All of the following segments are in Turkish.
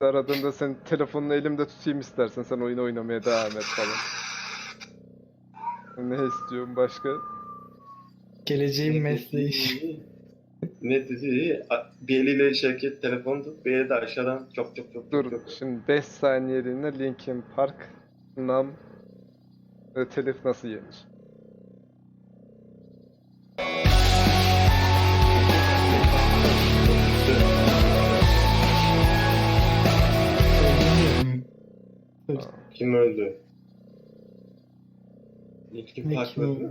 Aradığında sen telefonunu elimde tutayım istersen, sen oyun oynamaya devam et falan. Ne istiyorsun başka? Geleceğin mesleği. Ne dedi? Bir eliyle Şevket telefon tut, bir eli de aşağıdan çok Dur çok. şimdi 5 saniyeliğine Linkin Park Nam telif nasıl yenir? Kim öldü? Linkin Ne Park kim öldü.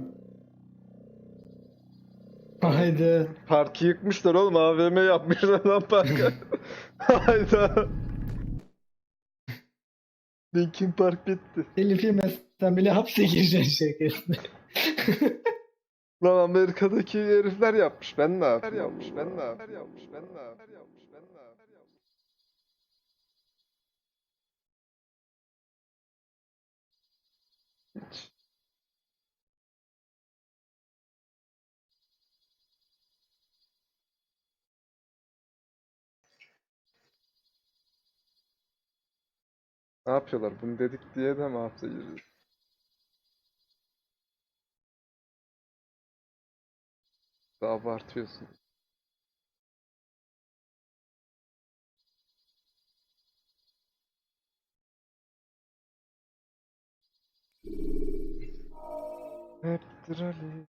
o? Haydi. Parkı yıkmışlar oğlum, AVM yapmışlar lan parka. Hayda. Linkin Park bitti. Telif yemezsen bile hapse gireceksin şirketine. Lan Amerika'daki herifler yapmış. Ben ne yapayım? Ben ne yapayım? Hiç. Ne yapıyorlar? Bunu dedik diye de mi hapse giriyor? Daha abartıyorsun. Heptir Ali.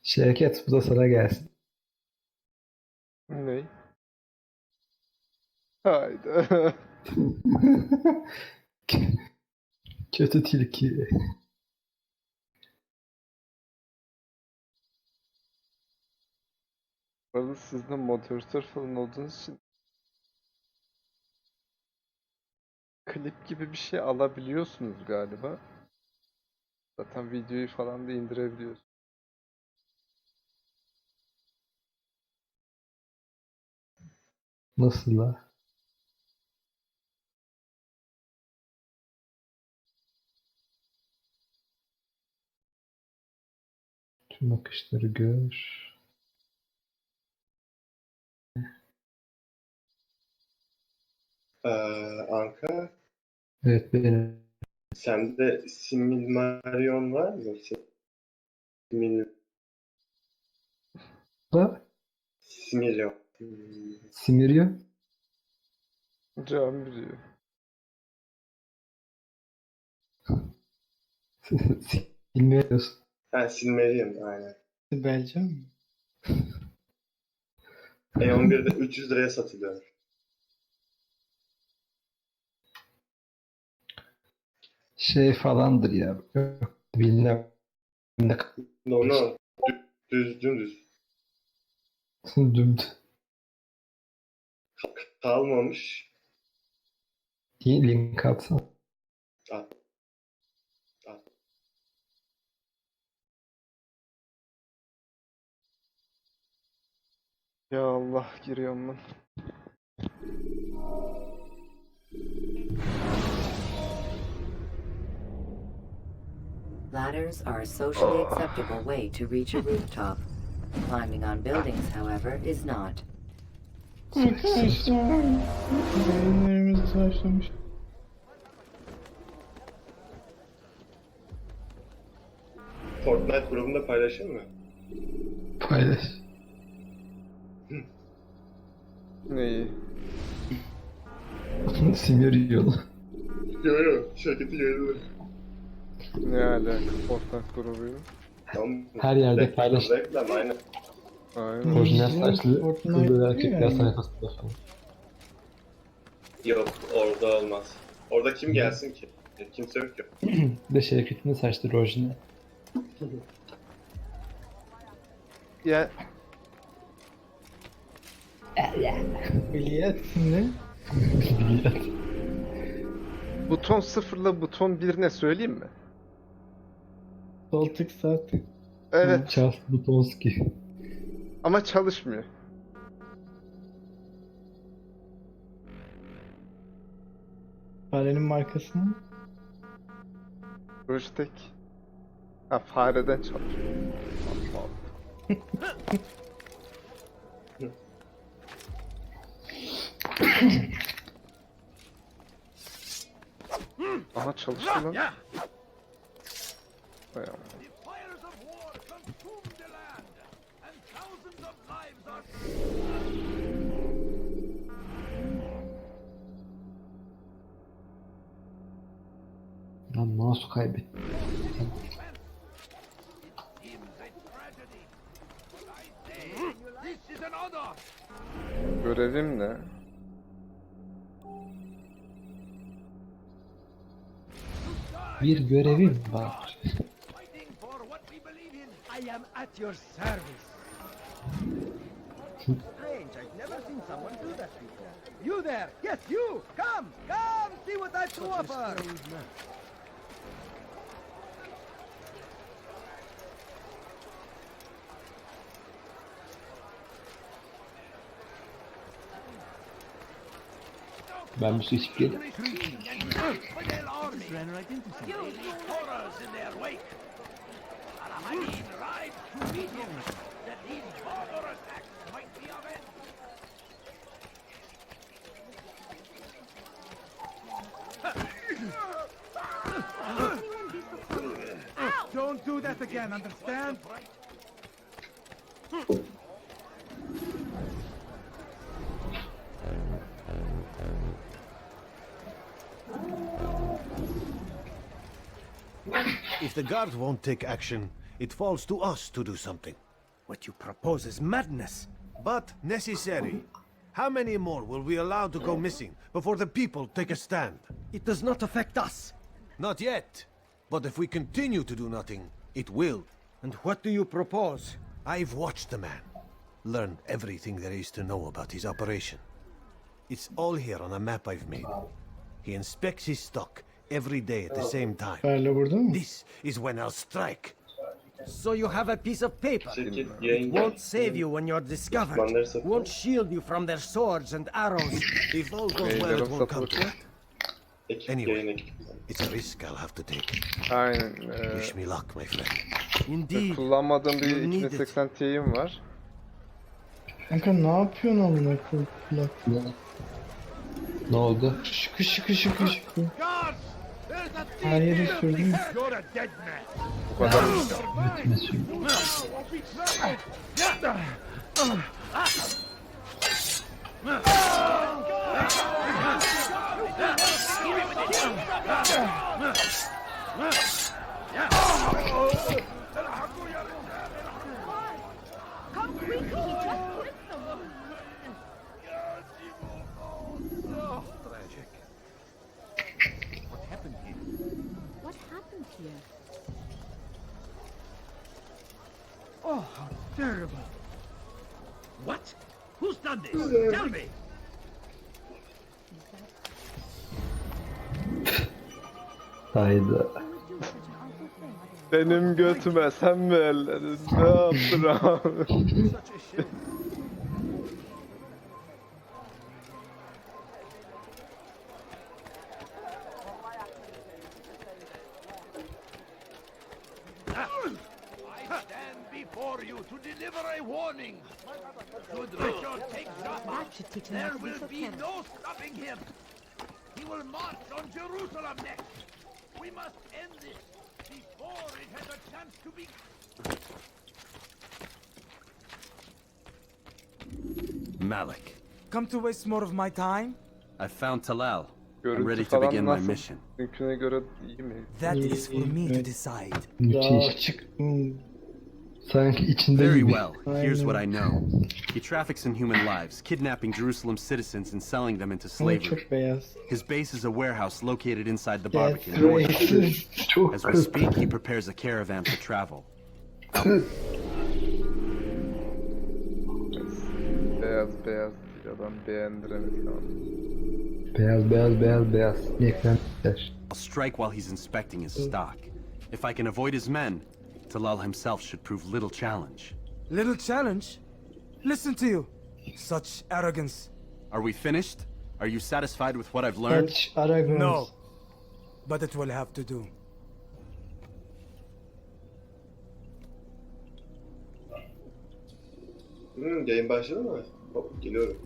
Şevket bu da sana gelsin. Ne? Hayda. Kötü tilki. Bu arada siz de moderatör falan olduğunuz için klip gibi bir şey alabiliyorsunuz galiba. Zaten videoyu falan da indirebiliyorsunuz. Nasıl la? Tüm akışları gör. Anka, Evet benim. sende Silmarillion var mı? Simil... Da Similyon. Simiryo. Can biliyor. Bilmiyorsun. Ha, Silmarillion aynen. Belce mi? E11'de 300 liraya satılıyor. Şey falandır ya. Yok, bilmem ne Onu dümdüz dümdüz. kalmamış. İyi link atsana. At, at. Ya Allah, giriyorum ben. Ladders are a socially acceptable way to reach a rooftop. Climbing on buildings, however, is not. Arkadaşlar. Yayınlarımız başlamış. Fortnite grubunda paylaşır mı? Paylaş. Neyi? Simür yolu. Yo yo, şirketi yayınladı. Ne alaka Fortnite grubuyla? Tamam. Her yerde Reklam, paylaş. Reklam aynen. Aynen. Orijinal Orijinal saçlı Fortnite kız ve değil erkekler yani. sayfasında falan. Yok orada olmaz. Orada kim gelsin ki? Kimse yok ki. Bir de Şevket'in de saçları orijinal. Ya Biliyet ne? buton 0'la buton 1 ne söyleyeyim mi? Sol tık sağ tık. Evet Charles Butonski. ama çalışmıyor. Farenin markasını. Logitech. Ha fareden çalışıyor. Allah Allah. Aha çalıştı lan. Hay Allah. The fires of war consume the land, and thousands of lives are Lan mouse kaybettim. seems a tragedy. But I say, this is an honor. Görevim ne? Bir görevim var. Fighting for what we believe in. I am at your service. Strange, I've never seen someone do that before. You there! Yes, you! Come! Come! See what I've to offer! Ben bir su içip geleyim. Retreating and infidel army. Horrors in their wake. Al-Ahmadin rides to meet him, that these barbarous acts might be avenged. Don't do that again, understand? If the guards won't take action, it falls to us to do something. What you propose is madness. But necessary. How many more will we allow to go missing before the people take a stand? It does not affect us. Not yet. But if we continue to do nothing, it will. And what do you propose? I've watched the man. Learned everything there is to know about his operation. It's all here on a map I've made. He inspects his stock every day at the same time. Farla burada mı? This is when I'll strike. So you have a piece of paper. Şirket yayın Won't save you when you're discovered. Düşmanları satın. Won't shield you from their swords and arrows. If all goes well, Neylerim it won't come to satılık mı? that. ekip Anyway. yayın ekibi. It's a risk I'll have to take. Aynen. Wish me luck, my friend. Indeed. Kullanmadığım bir You need it. 2080 Ti'm var. Kanka ne yapıyorsun amına koyayım kulak? Ne oldu? Şıkı şıkı şıkı şıkı. Guards! There's a thief Her yeri here! sürdüm. You're a dead man! Bu kadar. Götüme sür. Come quickly, he just killed someone. Tragic. What happened here? What happened here? Oh, how terrible. What? Who's done this? Tell me! Hayda. Who would do such an awful thing? Benim götüme sen mi elledin? Ne yaptın abi? Such a shame. I stand before you to deliver a warning. Should Richard take Jaffa, That should teach him there not to be will so be careless. no stopping him. He will march on Jerusalem next. We must end this before it has a chance to be. Malik, Come to waste more of my time? I found Talal. I'm Görüntü ready to falan begin my nasıl? mission. Dünküne göre iyi mi? That İyi, is for iyi, me to evet. decide. Daha Müthiş. açık. Sanki içinde Very gibi. well. Here's what I know. He traffics in human lives, kidnapping Jerusalem citizens and selling them into Ama slavery. çok beyaz. His base is a warehouse located inside the That's Barbican North. racist. Çok As we speak, he prepares a caravan for travel. Beyaz beyaz bir adam beğendiremez tamam. Beyaz beyaz beyaz beyaz. Nekten biter. I'll strike while he's inspecting his stock. If I can avoid his men, Talal himself should prove little challenge. Little challenge? Listen to you. Such arrogance. Are we finished? Are you satisfied with what I've learned? Kaç Aragorn. No. But it will have to do. Yayın başladı mı? Hop, geliyorum.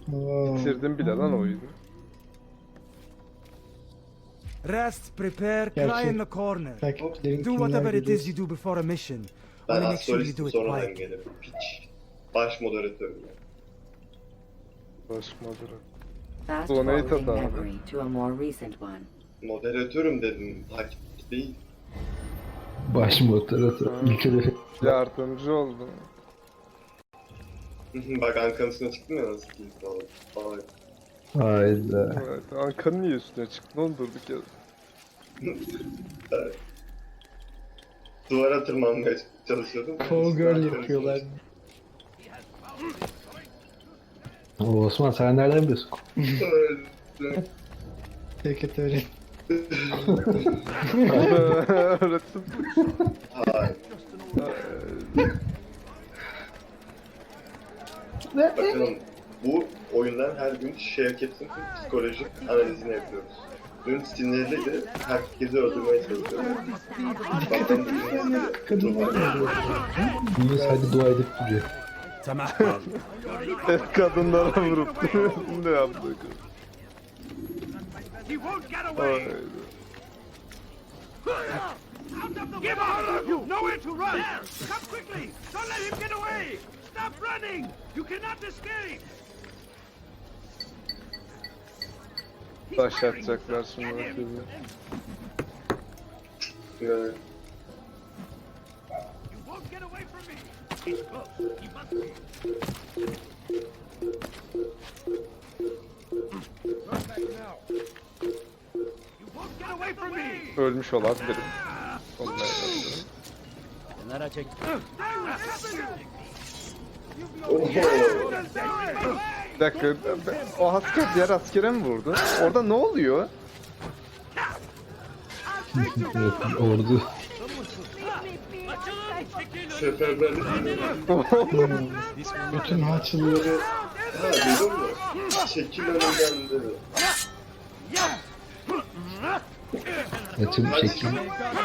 Bitirdim bile lan oyunu. Rest, prepare, cry Gerçi- in the corner. Takipçilerin Do kimler whatever it is biliyorsun? you do before a mission. Ben Only make sure you astrolistim do it sonradan quiet. gelirim. Piç. Baş moderatörüm ya. Başmadır. Fast Donate forwarding abi. memory to a more recent one. Moderatörüm dedim. Takipçi değil. Baş motoratı. İlkeleri. Yardımcı oldum. Bak Ankara'nın üstüne çıktın ya nasıl keyif falan. Falan. Hayda. Evet, Ankara'nın niye üstüne çıktı? Onu durduk ya. Evet. Duvara tırmanmaya çalışıyordum. Call girl yapıyorlar. Oo, Osman sen nereden biliyorsun? Sekreterin. Öğrettim. Hayır. Bakalım bu oyundan her gün Şevket'in psikolojik analizini yapıyoruz. Dün sinirliydi, herkesi öldürmeye çalışıyordu. Bakalım bugün Kadınlar mı diyor? Bunu sadece dua edip duruyor. Tamam. Kadınlara vurup ne yaptık? He won't get away. Haydi. Give up! You nowhere to run. Come quickly! Don't let him get away! Stop running! You cannot escape. Taş atacaklar şimdi bakayım. yani, You won't get away from me. He's close. He must be. Run back now. You won't get away from me. Ölmüş olabilirim. Olmayabilirim. oho! Bir dakika, o asker diğer askere mi vurdu? Orada ne oluyor? Ordu. Seferberlik Bütün haçlıları Ha duydun mu? Çekil önümden dedi. Açım şekil.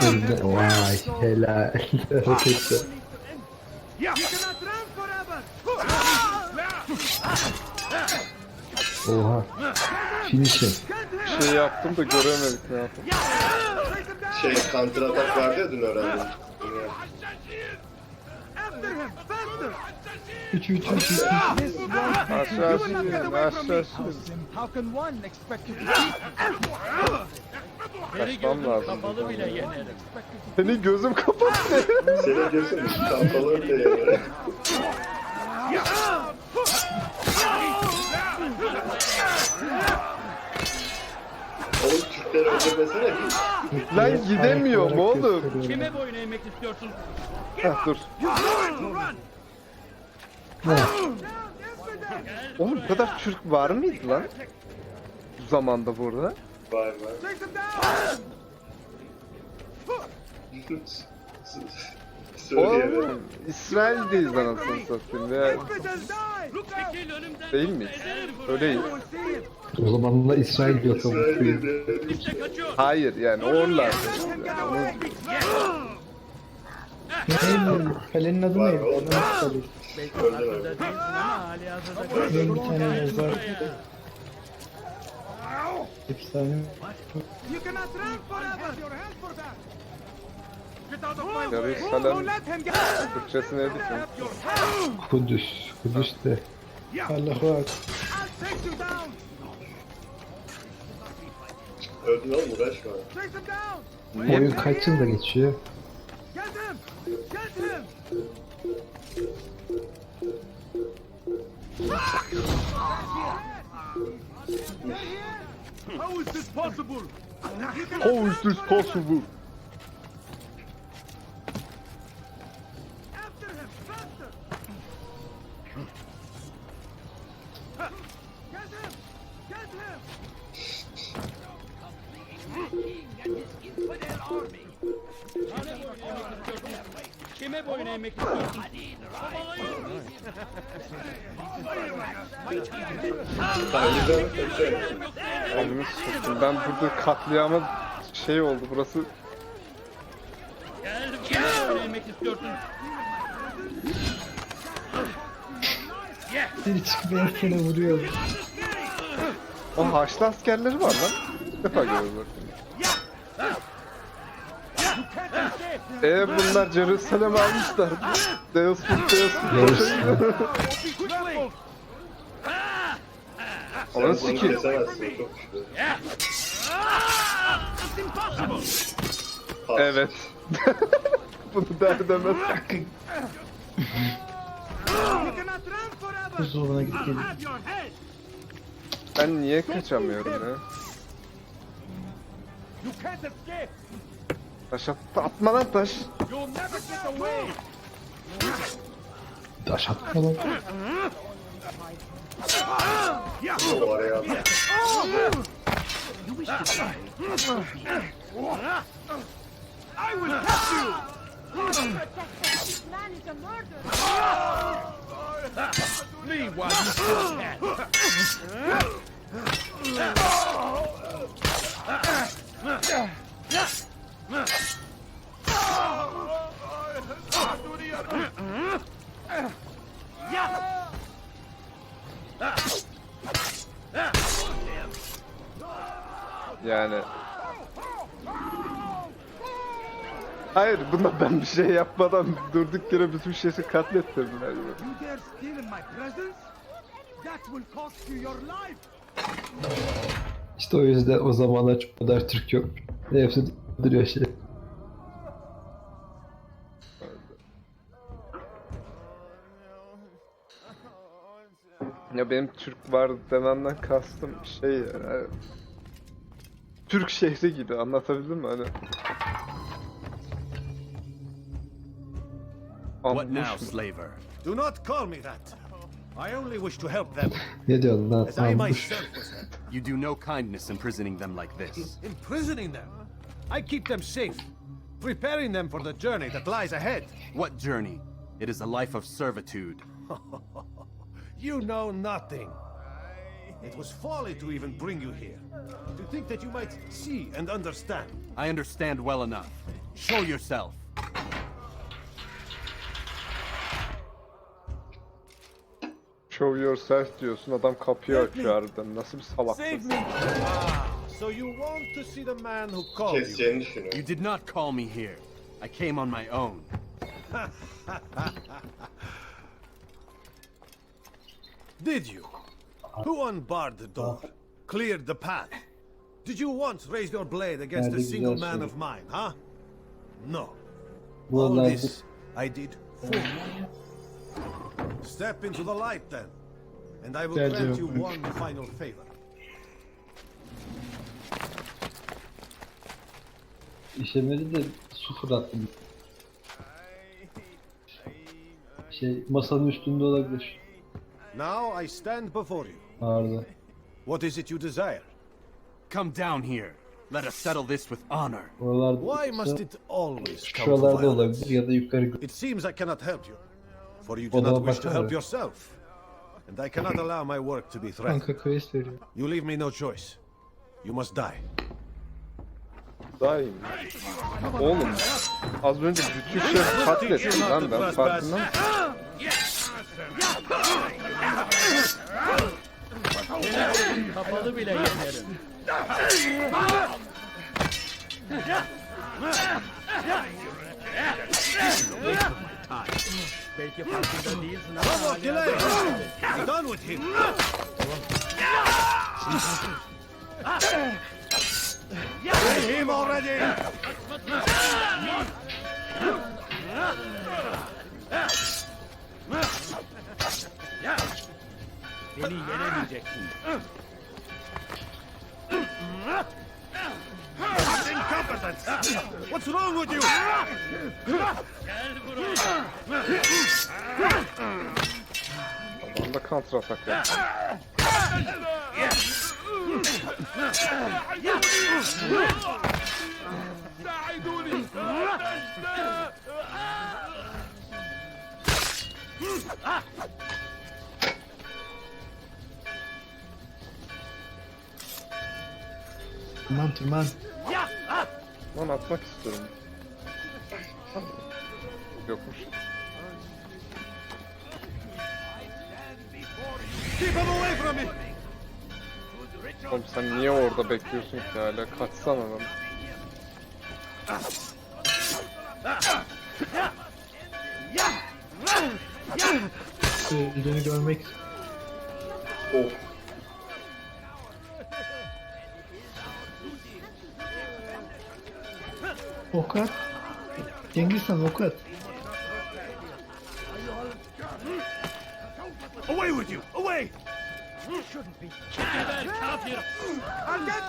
Önünde. Vay helal. Hareketler. You cannot run forever! Oha. Finish'im. Bir şey yaptım da göremedik ne yaptım. Counter atak vardı ya dün öğrendim. After him! Faster! 3 This one Aşağı you will not get şirin, away from me! aşağı şirin. How can one expect you to keep? Kaçmam lazım. Senin gözüm kapattı. Senin gözün kapalı öyle yani. Oğlum Türkleri öldürmesene bir. Lan gidemiyorum oğlum. Kime boyun eğmek istiyorsun? Heh, dur. Oğlum bu kadar Türk var mıydı lan? Bu zamanda burada. Var var. Söyleyemem. Oğlum İsrail'deyiz anasını satayım ya. Değil miyiz? Öyleyiz. O zaman da İsrail diyor tabii. Söyleyemem. Hayır yani oralar. Yani Neydi? Kalenin adı Var neydi? oğlum. Adını söyle. Benim bir tane yazar. Efsane. You cannot run forever! Your hands for that! Get out of my way! Jerusalem Don't let him get out! Türkçesi neydi ki? Your hand! Kudüs de. Allahu Akbar. I'll take you down! Öldün oğlum uğraşma. Chase him down! Oyun kaç yılda geçiyor? Get him! Get him! How is this possible? How is this possible? After him! Faster! Get him! Get him! King and his infidel army! Kime boyun eğmek istiyorsun? Halide kötü. Elimi sıktım. Ben burada katliama şey oldu burası. Kime boyun eğmek istiyorsun? Bir çıkıp ensene vuruyor. O Haçlı askerleri var lan. İlk defa görüyorum. Bunlar Jerusalem almışlar. Deus Vult, Deus Vult. Quickly! Sen Onu bunu sikeyim. kesemezsin çok güçlü. It's impossible! Pas. Evet. Bunu der demez. You cannot run forever! Buzdolabına git I'll gelin. have your head! Ben niye kaçamıyorum ya? You can't escape! Taş atma lan taş. You'll never get away! Taş atma lan. O araya at. I will help you! This man is a murderer. Leave while you still can! Yani. Hayır, buna ben bir şey yapmadan durduk yere bütün şehri katlettirdiler. You dare steal in my presence? That will cost you your life! İşte o yüzden o zamanlar çok kadar Türk yok. Hepsi duruyor şey. Ya benim Türk var dememden kastım şey yani, Türk şehri gibi, anlatabildim mi hani? What now, Anlamış mı? slaver? Do not call me that. I only wish to help them, Ne diyorsun lan? as I Ambush. myself was helped. You do no kindness imprisoning them like this. Imprisoning them? I keep them safe, preparing them for the journey that lies ahead. What journey? It is a life of servitude. You know nothing. It was folly to even bring you here. To think that you might see and understand. I understand well enough. Show yourself. Show yourself diyorsun, adam kapıyı açıyor harbiden. Nasıl bir salaksın? So you want to see the man who called you? Keseceğini düşünüyor. You did not call me here. I came on my own. Did you? Who unbarred the door? Cleared the path? Did you once raise your blade against a Nerede single güzel man soru. of mine, huh? No. Bu All olayda this I did for you. Step into the light then, and I will Gel grant you canım. one final favor. işemeli de su fırlattım. Şey masanın üstünde olabilir. Now I stand before you. Ağırda. What is it you desire? Come down here. Let us settle this with honor. Oralarda Why must yoksa it always come to şuralarda violence? olabilir ya da yukarı. It seems I cannot help you, for you do Odama not wish to baksana. help yourself. And I cannot allow my work to be threatened. Kanka quest veriyor. You leave me no choice. You must die. Daha iyi mi? Oğlum, az önce bütün şehri katlettim lan ben, farkında mısın? Kapalı bile yenerim. Welche farkında değilsin ama Bravo, hala delay! da- Be done with him! Kill him already! Beni yenemeyeceksin. Incompetence! What's wrong with you? Adam da counter atak yaptı. Tırman. Lan atmak istiyorum. Yokmuş. Keep him away from me! Oğlum sen niye orada bekliyorsun ki hala? Kaçsana lan. Öldüğünü görmek. Of. Ok at. Cengiz Han ok at. Away with you! Away!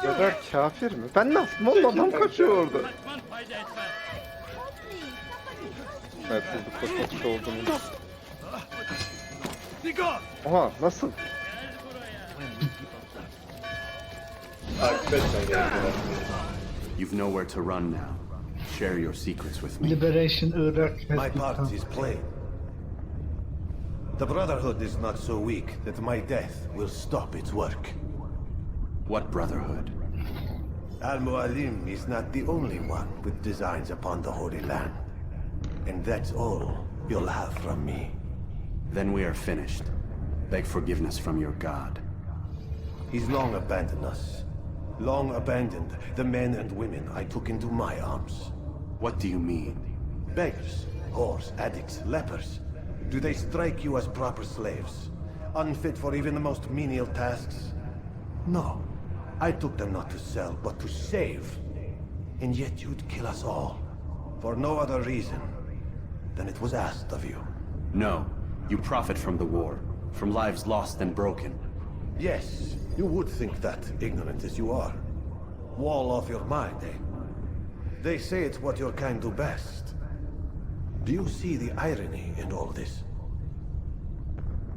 Kadar kafir mi? Ben ne yaptım oğlum, adam kaçıyor orada. Evet, bulduk da kaçış olduğunu. Oha, nasıl? Takip etsen gerekiyor. You've nowhere to run now. Share your secrets with me. Liberation Irak My has part become. is plain. The Brotherhood is not so weak that my death will stop its work. What brotherhood? Al-Mualim is not the only one with designs upon the Holy Land. And that's all you'll have from me. Then we are finished. Beg forgiveness from your god. He's long abandoned us. Long abandoned the men and women I took into my arms. What do you mean? Beggars, whores, addicts, lepers. Do they strike you as proper slaves? Unfit for even the most menial tasks? No. I took them not to sell, but to save. And yet you'd kill us all. For no other reason than it was asked of you. No. You profit from the war. From lives lost and broken. Yes, you would think that, ignorant as you are. Wall off your mind, eh? They say it's what your kind do best. Do you see the irony in all this?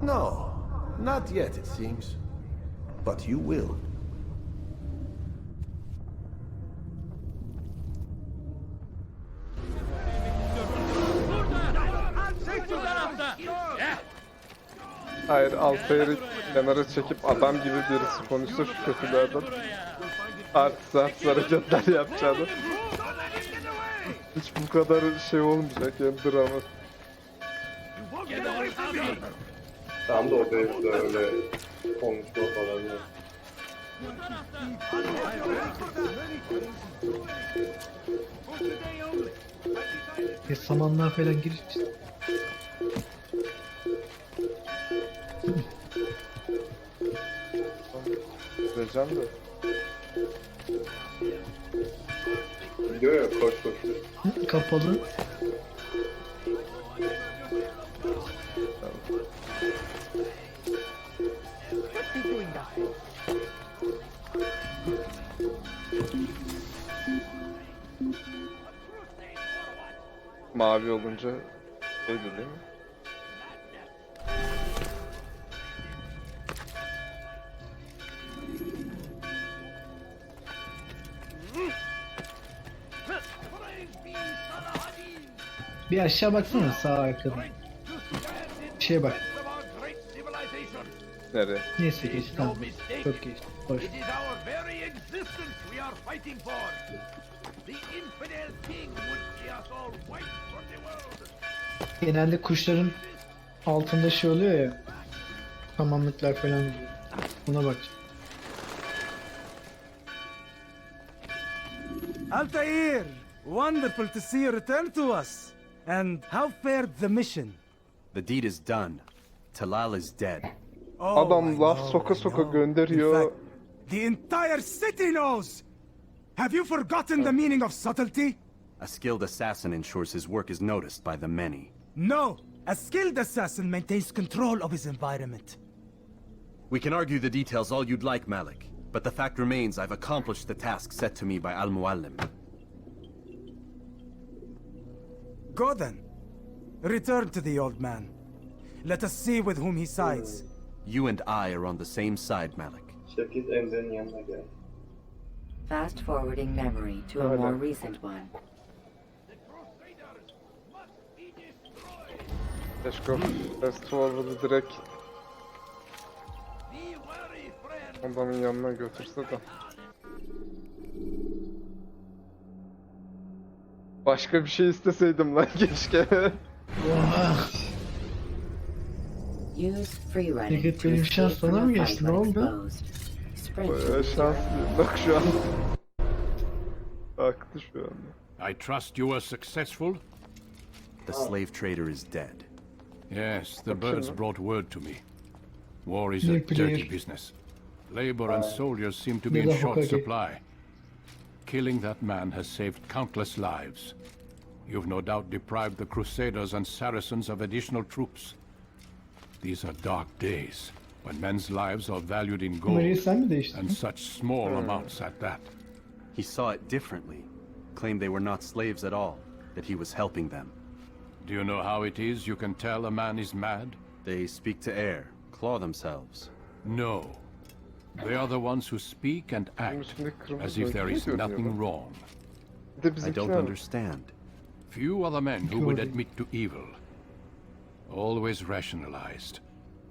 No, not yet, it seems. But you will. Hayır, Altair'i kenara çekip adam gibi birisi konuşsa şu kötülerden artist hareketler yapacağını. Hiç bu kadar şey olmayacak yani, drama. Tam da orada hepsi öyle konuşma falan yok. Samanlığa falan giriş. Diyeceğim de. Gidiyor ya, koş koş. Kapalı. Mavi olunca şeydi değil mi? Bir aşağı baksana, sağ arkada. Şeye bak. Nereye? Neyse geç, tamam. Çok geç. Hoş. It is our very existence we are fighting for. The infidel king would see us all wiped from the world. Genelde kuşların altında şey oluyor ya. Tamamlıklar falan oluyor. Buna bak. Altair! Wonderful to see you return to us. And how fared the mission? The deed is done. Talal is dead. Adam laf soka soka gönderiyor. The entire city knows! Have you forgotten the meaning of subtlety? A skilled assassin ensures his work is noticed by the many. No! A skilled assassin maintains control of his environment. We can argue the details all you'd like, Malik. But the fact remains I've accomplished the task set to me by Al-Muallim. Go then. Return to the old man. Let us see with whom he sides. You and I are on the same side, Malik. Şevket Emre'nin yanına gel. Fast forwarding memory to a more recent one. Keşke fast forward'ı direkt adamın yanına götürse de. Başka bir şey isteseydim lan keşke. Oha. Use free running Peki to benim escape şans from bana a mı fight geçti? Ne when oldu? exposed. Sprint to Bayağı return. şanslıyım bak şu an. Aktı şu anda. I trust you were successful? The slave trader is dead. Yes, the birds brought word to me. War is a New player. dirty business. Labor and soldiers seem to be in Neden short Hokage? supply. Killing that man has saved countless lives. You've no doubt deprived the Crusaders and Saracens of additional troops. These are dark days, when men's lives are valued in Kamerayı gold, sen mi değiştirdin? and such small amounts at that. He saw it differently. Claimed they were not slaves at all. That he was helping them. Do you know how it is you can tell a man is mad? They speak to air, claw themselves. No. They are the ones who speak and Bunun act içinde kırmızı as if there ne is görünüyor nothing lan? wrong. Bir de I don't bizimkiler understand. Few are the men who would admit to evil. Always rationalized.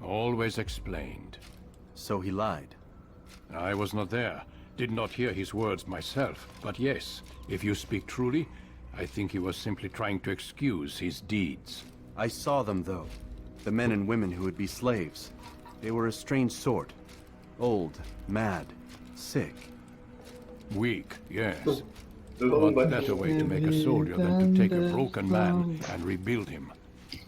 Always explained. So he lied. I was not there. Did not hear his words myself. But yes, if you speak truly, I think he was simply trying to excuse his deeds. I saw them, though. The men and women who would be slaves. They were a strange sort. Old, mad, sick. Weak, yes. Dur oğlum What bak. better way to make a soldier than to take a broken man and rebuild him?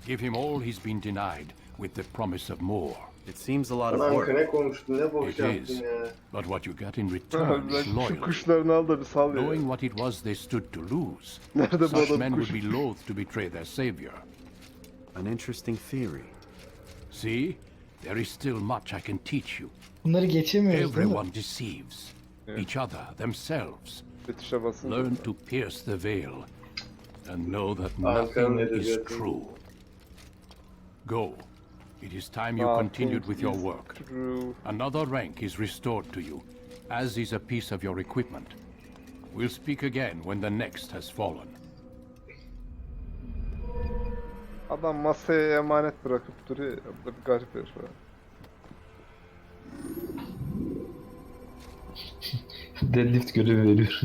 Give him all he's been denied with the promise of more. It seems a lot of Lan work. könek olmuştu ne boş It yaptın is. ya. But what you get in return is Lan şu loyalty. kuşlarını al da bir sal ya. Knowing what it was they stood to lose, Nerede bu such adam men kuş? would be loath to betray their savior. An interesting theory. See? There is still much I can teach you. Bunları geçemiyoruz değil mi? Everyone deceives. Each other, themselves. Fetişe basın. Learn to pierce the veil and know that Arkanın nothing is edebiyatı. true. Go. It is time you continued with your work. True. Another rank is restored to you, as is a piece of your equipment. We'll speak again when the next has fallen. Adam masaya emanet bırakıp duruyor ya. Bu da bir garip herif ha. Deadlift görevi veriyor.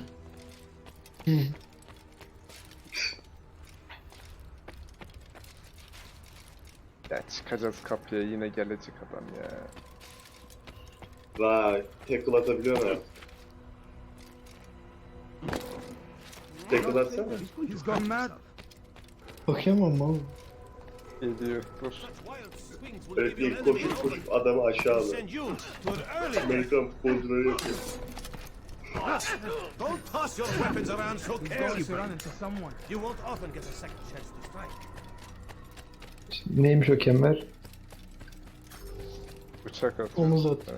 Ya çıkacağız kapıya yine gelecek adam ya. Vay. Tackle atabiliyor mu? Tackle atsana. He's gone mad. Bakayım oğlum. Geliyor dur. Böyle bir koşup adamı aşağı alır. Amerikan futbolcuları yapıyor. Don't toss your weapons around so carelessly. Run into someone. You won't often get a second chance to strike. Neymiş o kemer? Bıçak atıyor. Omuz at. Ha.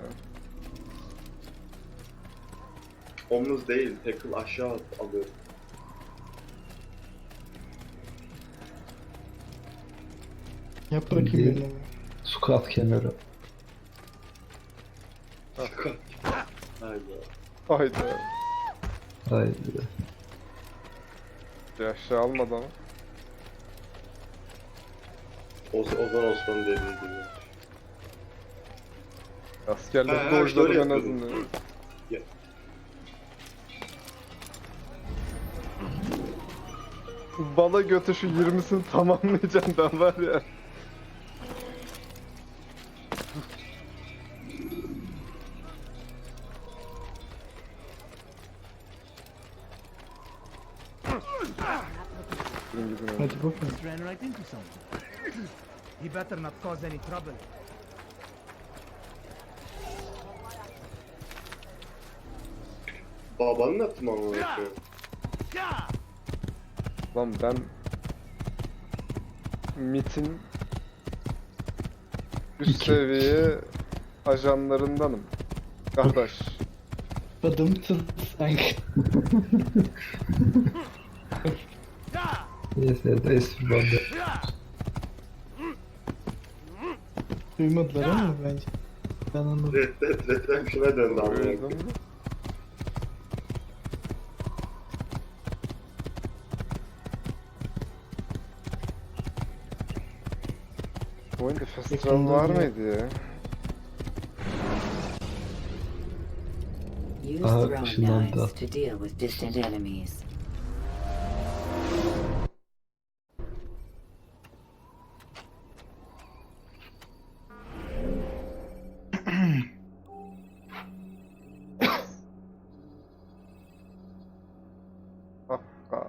Omuz değil, tackle aşağı alıyor. Yap bırakayım Bildiğin- birini. Squat kemeri. Hayda. Hayda. Haydi. Bir aşağı almadı ama. Ozan Osman dediği gibi. Askerlik Ha, borçları şöyle en yapıyorum. azından. Ya. Bala götü şu 20'sini tamamlayacaksın ben var ya. Senin gibi ne? Hadi bakalım. Ran right into something. He better not cause any trouble. Babanın atı mı amına koyayım? Lan ben MIT'in üst seviye ajanlarındanım. Kardeş. Adım tut sanki. Neyse de espri bende. Duymadılar ama bence. Ben anladım. Redemption'a döndü amına Duydun koyayım. mu? Bu oyunda festival Yakında var bir- mıydı ya? Use Aha, throwing ışınlandı. knives to deal with distant enemies. Hakka.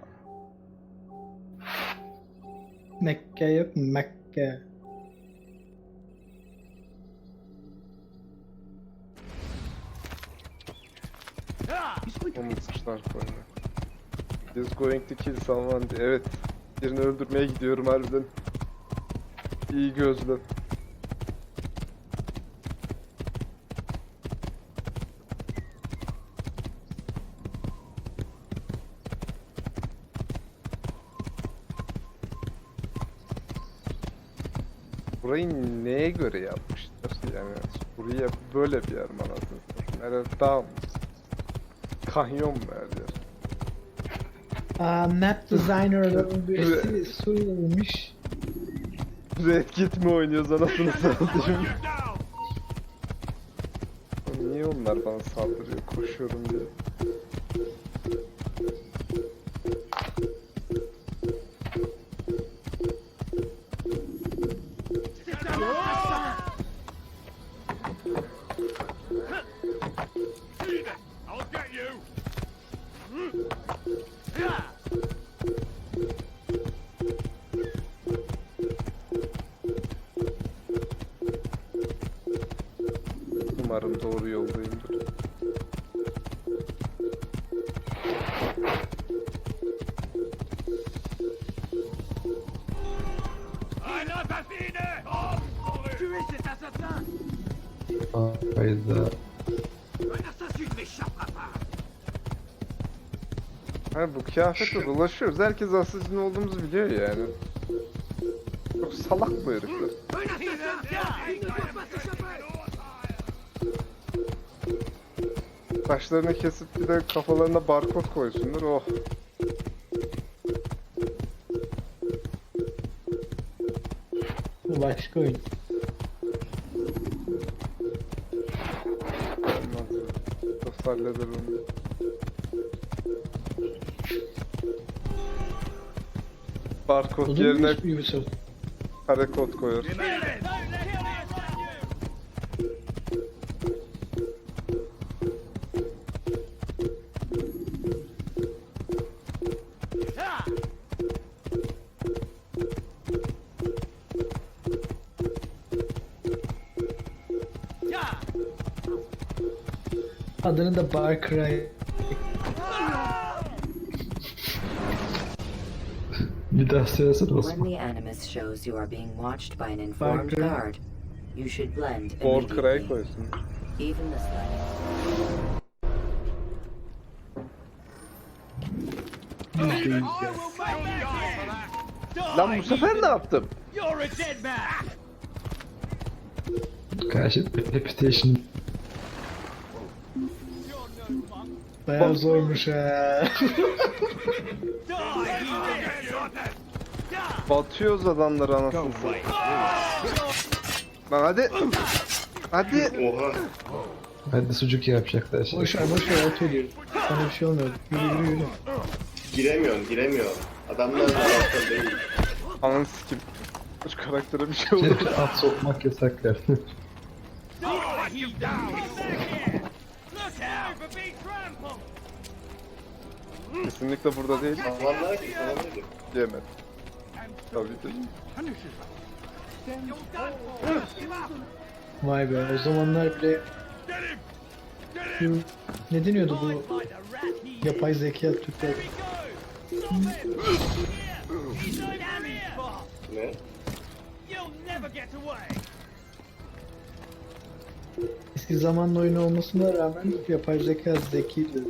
Mekke yok mu? Mekke. Unutmuşlar koyunu. He's going to kill someone diye. Evet. Birini öldürmeye gidiyorum harbiden. İyi gözlü. Burayı neye göre yapmışlar yani? Buraya böyle bir yer mi anasını satayım? Nerede dağ mı? Kanyon mu her yer? Map designer adamın birisi Suriyeliymiş. Red Kit mi oynuyoruz anasını satayım? Niye onlar bana saldırıyor koşuyorum diye? Umarım doğru yoldayımdır. Hayda. Hayır bu kıyafetle dolaşıyoruz. Herkes asasın olduğumuzu biliyor yani. Çok salak bu herifler. Saçlarını kesip bir de kafalarına barkod koysunlar. Oh. Bu başka oyun. Olmaz ya. Dost halleder onu. Barkod O da yerine mı Ubisoft? kare kod koyar. Adını da Bar Cry. Bir daha söylesene When Osman. the animus shows you are being watched by an informed Barker. guard, you should blend Bor kray immediately. koysun. Even the slightest. Lan bu sefer ne yaptım? Karşı reputation. Bayağı zormuş ha. Batıyoruz adamları anasını satayım. Lan hadi. Hadi. Oha. Hadi sucuk yapacaklar şimdi. Boş ver auto diyor. Sana bir şey olmuyor. Yürü. Giremiyorum. Adamlar Allah'tan değil. Ananı sikim. Şu karaktere bir şey oldu. At sokmak yasaklar. Kesinlikle burada değil. Alanlara git. Yemedim. Tabii ki. Vay be, o zamanlar bile ne deniyordu bu yapay zeka Türkler? Ne? Eski zamanın oyunu olmasına rağmen yapay zeka zekiydi.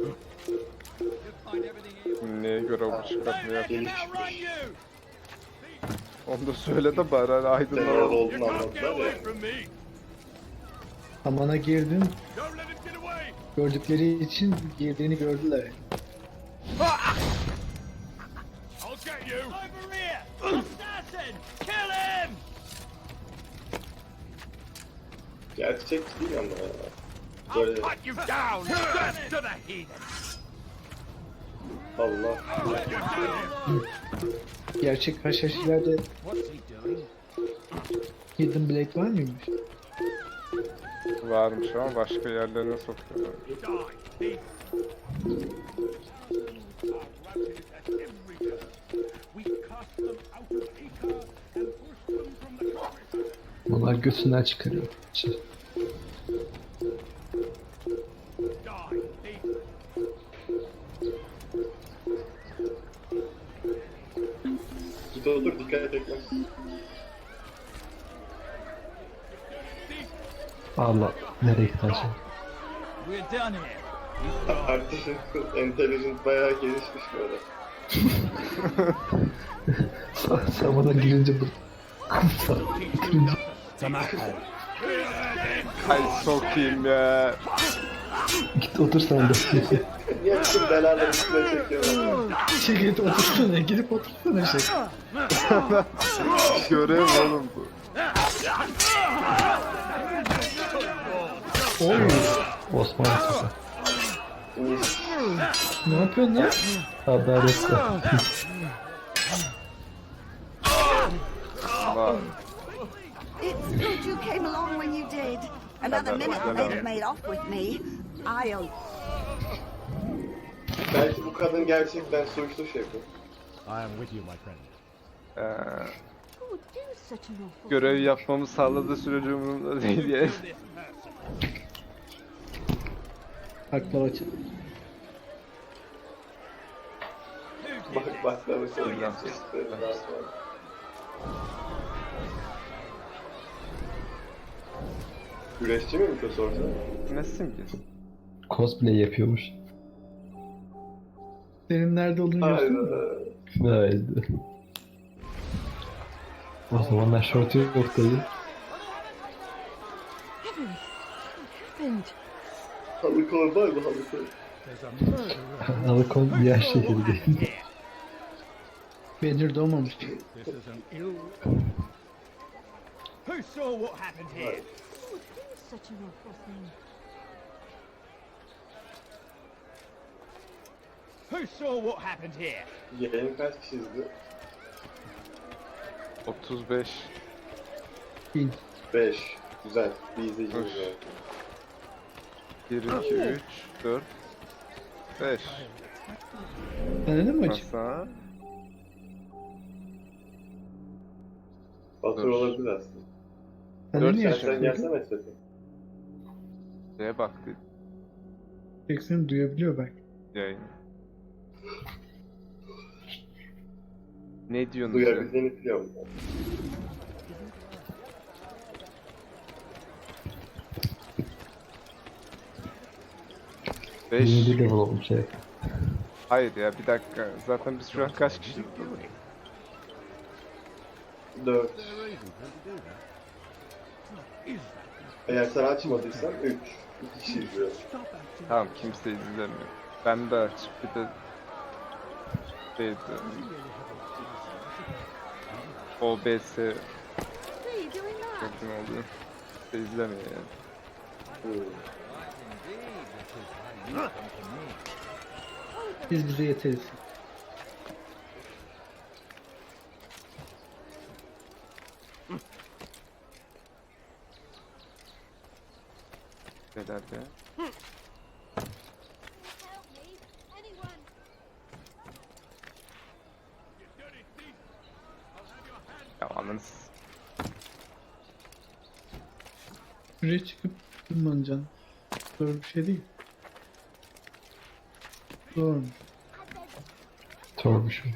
Neye göre bu çıkartmıyor? Gelişmiş. Onu da söyle de bari hani Sen orada aydınlanalım. olduğunu anlattılar ya. Hamana girdin, gördükleri için girdiğini gördüler. Gerçek değil ama ya. Böyle Allah. Gerçek haşhaşilerde Hidden Blade var mıymış? Varmış ama başka yerlerine sokuyorlar. Onlar göğsünden çıkarıyor. Git otur, dikkat etme. Allah, nereye gideceğim? Artificial Intelligence bayağı gelişmiş böyle. Sen bana girince bu... Girince... Ay sokayım ya. Git otur sen de. Niye bütün belaları üstüne çekiyorlar? Gidip otursana, gidip otursana şey. Görev oğlum bu. Oy, Osmanlı Sokak. ne yapıyorsun lan? Haber yok. Lan. It's good you came along when you did. Another minute and they'd have made off with me. I'll... Belki bu kadın gerçekten suçlu şefim. Ee, Who would do such an awful görev yapmamı sağladığı sürece umurumda değil ya. Baklava çal. Bak baklava söyleyeyim. Daha sonra. Güreşçi miymiş o sorsa? Nesin ki? Cosplay yapıyormuş. Senin nerede olduğunu görsün. Hayda. Haydi. O zamanlar şort yok değil. Heavens, what happened? Halıkor var mı halıkor? Alıkon diğer şehirde. Bedir doğmamış. Who saw what happened here? Who would do such an awful thing? Who saw what happened here? Yayın kaç kişi izliyor? 35. 1000. 5. Güzel. Bir izleyicimiz var. 1, 2, 3, 4, 5. Sen de mi açık? Masa. Batur Dur. olabilir aslında. Sen Dört de niye yaş Sen açık? gelsene Esra'ya. Neye baktı Seni duyabiliyor belki. yayın? Ne diyorsun sen? Duyabildiğini biliyorum. Beş. 21 level olmuş şey. Hayır ya bir dakika. Zaten biz şu an kaç kişi? 4. Eğer sen açmadıysan 3. 2 kişi izliyor. Tamam kimse izlemiyor. Ben de açıp bir de şeydi. OBS What are you doing that? yakın oluyor. Kimse izlemiyor yani. Biz bize yeteriz. Neler ya? Ya ananız. Şuraya çıkıp tırmanacaksın. Zor bir şey değil. Zor. Zormuş o.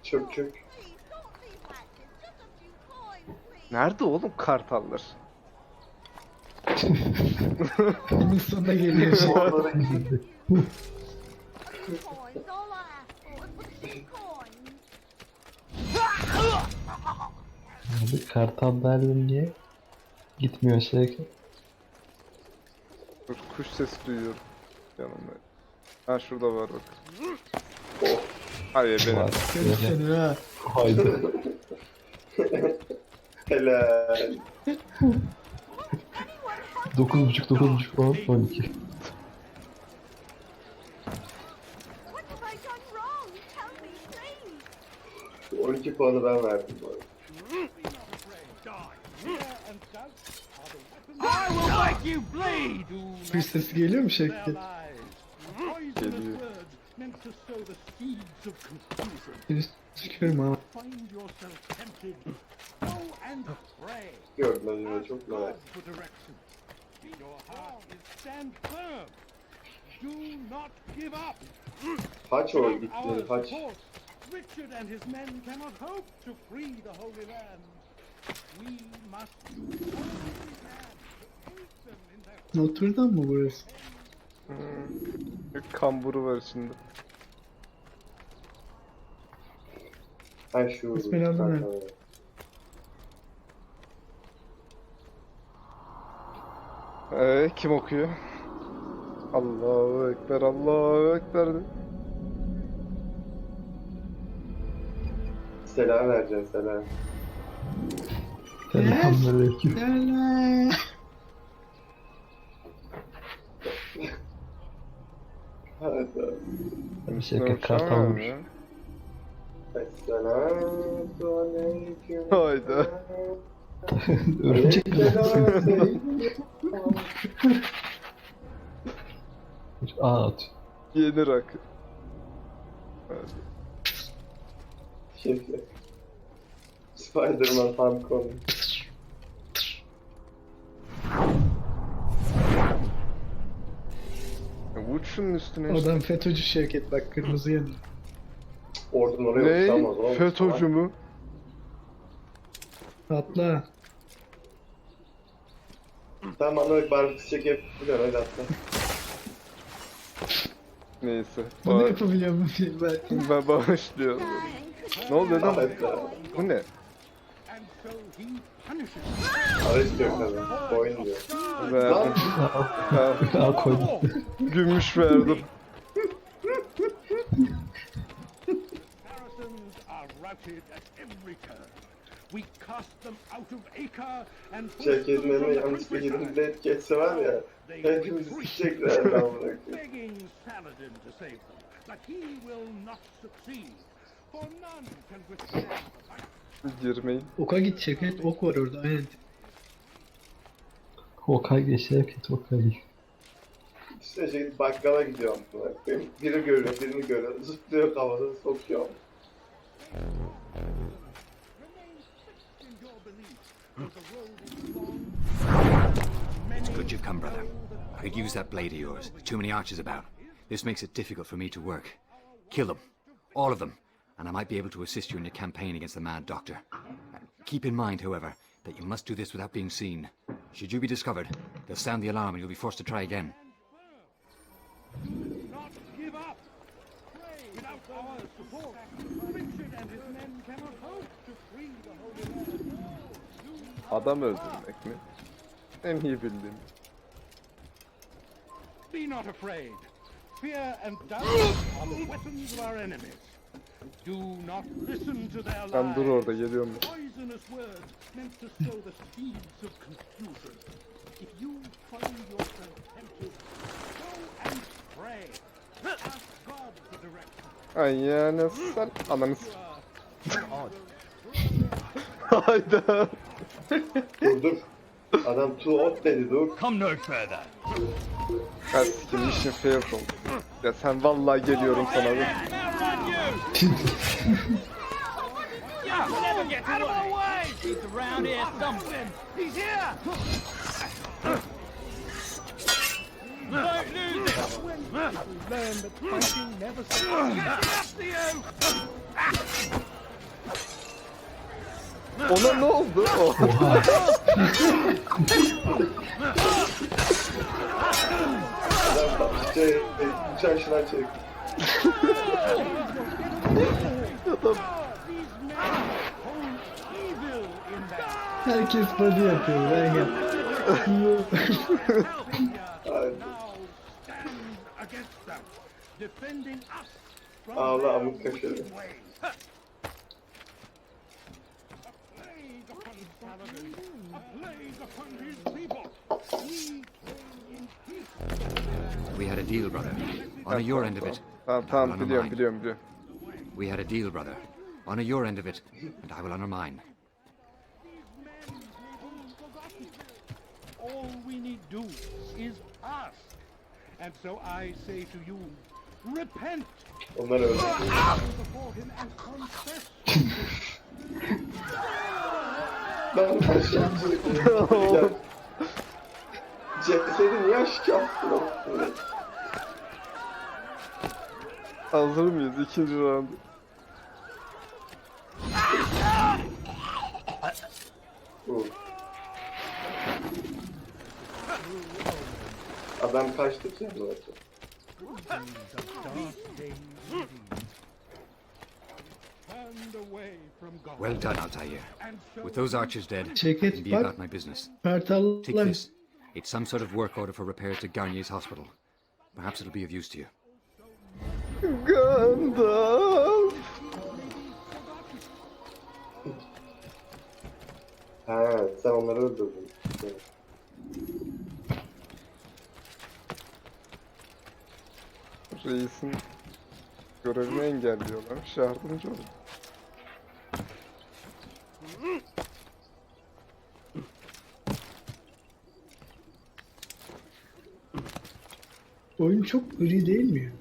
Çök çök. Nerede oğlum kartallar? Bunun sonuna geliyor şey. Abi kartal derdim diye gitmiyor şey. Dur, kuş sesi duyuyorum yanımda. Ha şurada var bak. Hayır benim. Var. Seni seni ha. Haydi. Helal. 9.5 10 12. What have I done wrong? Tell me, please. 12 puanı ben verdim bu arada. I will make you bleed. Bir sesi geliyor mu Şevket? Geliyor. Seni çıkıyorum ha. Find yourself tempted. Go and pray. Gördüm az önce çok merak. For direction. Your heart is stand firm. Do not give up. Haç o Our gittiğin haç. support. Richard and his men cannot hope to free the Holy Land. We must do all we can to aid them in their Notre Dame mı burası? Bir kamburu var içinde. Ha şu. İsmini aldın mı? Kim okuyor? Allahu Ekber, Allahu Ekber. Selam vereceksin selam. Selamünaleyküm. Selam. Hadi. Bir şey kartalmış. Esselamu aleyküm. Hayda. Örümcek mi? Bir ağ at. Yeni rak. Şimdi. Spider-Man Famicom. Uç şunun üstüne işte. Adam FETÖ'cü Şevket bak kırmızı yanıyor. Oradan oraya uçamaz Ne? oğlum. FETÖ'cü mü? Atla. Tamam bana barbie çekip biliyorum hadi atla. Neyse. Bunu yapabiliyor mu belki? Ben bağışlıyorum. Ne oldu lan? Hadi atla. Bu ne? and so he punishes. Arayış diyor tabii. Oyun diyor. Verdim. Ha, Ağ koydum. gümüş verdim. Saracens are routed at every turn. We cast them out of Acre and Şevket'in eline yanlışlıkla girdim Red Cat'se var ya. Hepimizi sikecekler ben bırakayım. begging Saladin to save them, but he will not succeed, for none can withstand the fight. Girmeyin. Oka git Şevket. Ok var orada. Aynen. Hokage Şevket Hokage. İşte şey bakkala gidiyorum. Bırakayım. Biri görüyor, birini görüyor. Zıplıyor havada sokuyor. It's good you've come, brother. I could use that blade of yours. There's too many archers about. This makes it difficult for me to work. Kill them. All of them. And I might be able to assist you in your campaign against the Mad Doctor. Keep in mind, however, that you must do this without being seen. Should you be discovered, they'll sound the alarm and you'll be forced to try again. Not give up. Without our support, Richard and his men cannot hope to free the Holy Land. Adam öldürmek mi? En iyi bildiğim. Be not afraid. Fear and doubt are the weapons of our enemies. Do not listen to their Sen dur lies. orada geliyorum. Poisonous words meant to sow the seeds of confusion. If you find yourself tempted, go and pray. Ask God for direction. Ay yani sen ananı s- Hayda. Dur dur. Adam too hot dedi dur. Come no further. Ya sikim işin fail oldu. Ya sen vallahi geliyorum sana. Get out of my way! He's around here something. He's here! Don't lose it! Learn that fighting never stops. Get after you! Ona ne oldu? Oha. Çarşıdan çek. Herkes body yapıyor. Ben yap. Ağla amık kaşarı. We had a deal, brother. Honor your end of it. Tamam and I will tamam honor biliyorum mine. biliyorum. We had a deal, brother. Honor your end of it, and I will honor mine. All we need do is ask. And so I say to you, repent Onlar öyle. before him and confess. Ben kaşarcılık. Cesedi niye aşağı attın? Hazır mıyız ikinci round? Adam kaçtı ki zaten. Well done, Altair. With those archers dead, Check I it, can be bak. about my business. Kartallar. Take this. It's some sort of work order for repairs to Garnier's hospital. Perhaps it'll be of use to you. Gandalf. Ha, sen onları öldürdün. Reisin görevini engelliyorlar. Yardımcı olun. Oyun çok gri değil mi?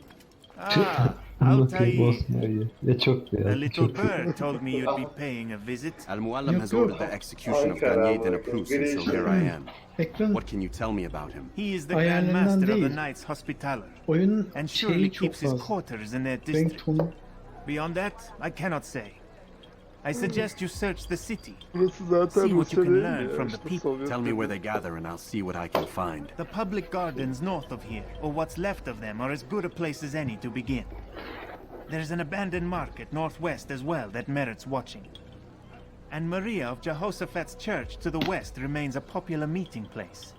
Ah, Bakayım Altair. Bosna'yı. Ya çok The beyaz. little Çok bird told me you'd be paying a visit. Al Muallim has ordered the execution of Garnier de Naplouse, and so here I am. Ekran What can you tell me about him? He is the Ayarlarından Grand Master of the değil. Knights Hospitaller, oyunun and surely şeyi çok keeps his fazla. quarters in their Renk district. tonu. Beyond that, I cannot say. I suggest you search the city. Burası zaten See what you Rusya can değil learn mi ya? from the İşte people. Sovyet Tell me where they gather, and I'll see what I can find. The public gardens north of here, or what's left of them, are as good a place as any to begin. There's an abandoned market northwest as well that merits watching. And Maria of Jehoshaphat's church to the west remains a popular meeting place.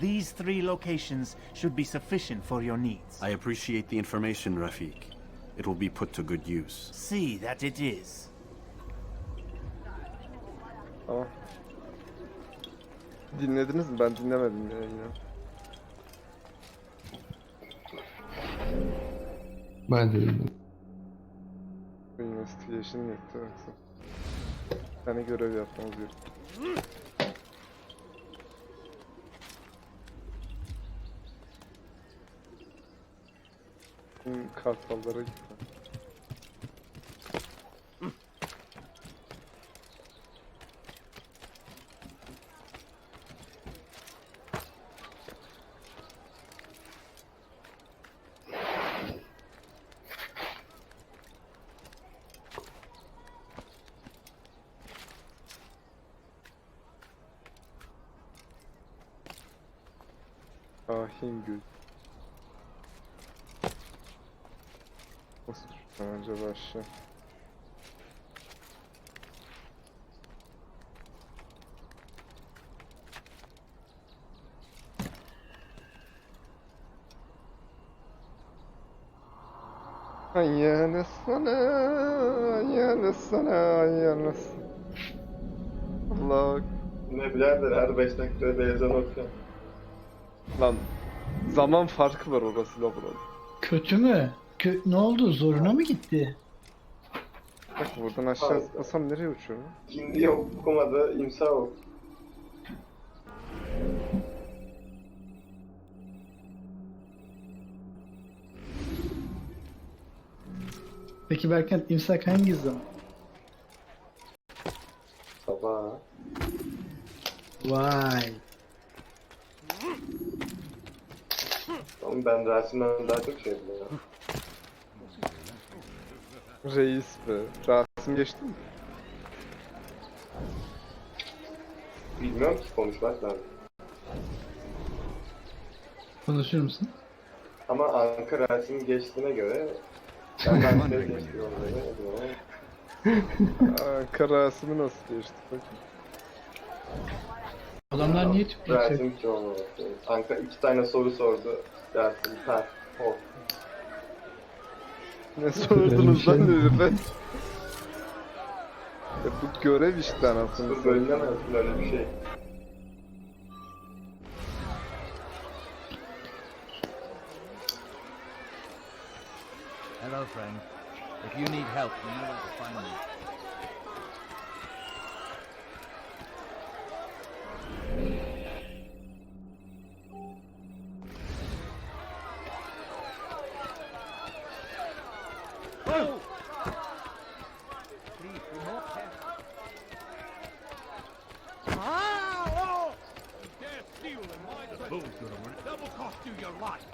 These three locations should be sufficient for your needs. I appreciate the information, Rafik. It will be put to good use. See that it is. Tamam. Dinlediniz mi? Ben dinlemedim ya yine. Ben de bilmiyorum. Investigation yetti yoksa. Bir tane görev yapmamız gerekiyor. Kartallara gitti. Ahin Gül. Nasıl şuradan önce başla. Ayyanısana, ayyanısana, ayyanısana. Allah. Ne birader her 5 dakikada bir ezan okuyor. Lan zaman farkı var orası da burada. Kötü mü? Ne oldu? Zoruna mı gitti? Bak buradan aşağı atlasam nereye uçuyorum? Hindi okumadı, imsa ok. Peki Berkant imsak hangi zaman? Vay. Oğlum ben Rasim'den daha çok şey biliyorum. Reis be. Rasim geçti mi? Bilmiyorum ki, konuşmak lazım. Konuşur musun? Ama Ankara Rasim'in geçtiğine göre ben Ankara'ya geçtiğim göre Ankara Rasim'i nasıl geçti bakayım. Adamlar niye Türkçe? Rasim ki olmaması. Ankara 2 tane soru sordu. Rasim tak. O. Ne sordunuz lan herife? Bu görev işte anasını Bu satayım. bölünemezsin öyle bir şey. Hello, friend. If you need help, you know where to find me. Please be more careful. Oh! You dare steal in my treasure. That will cost you your life.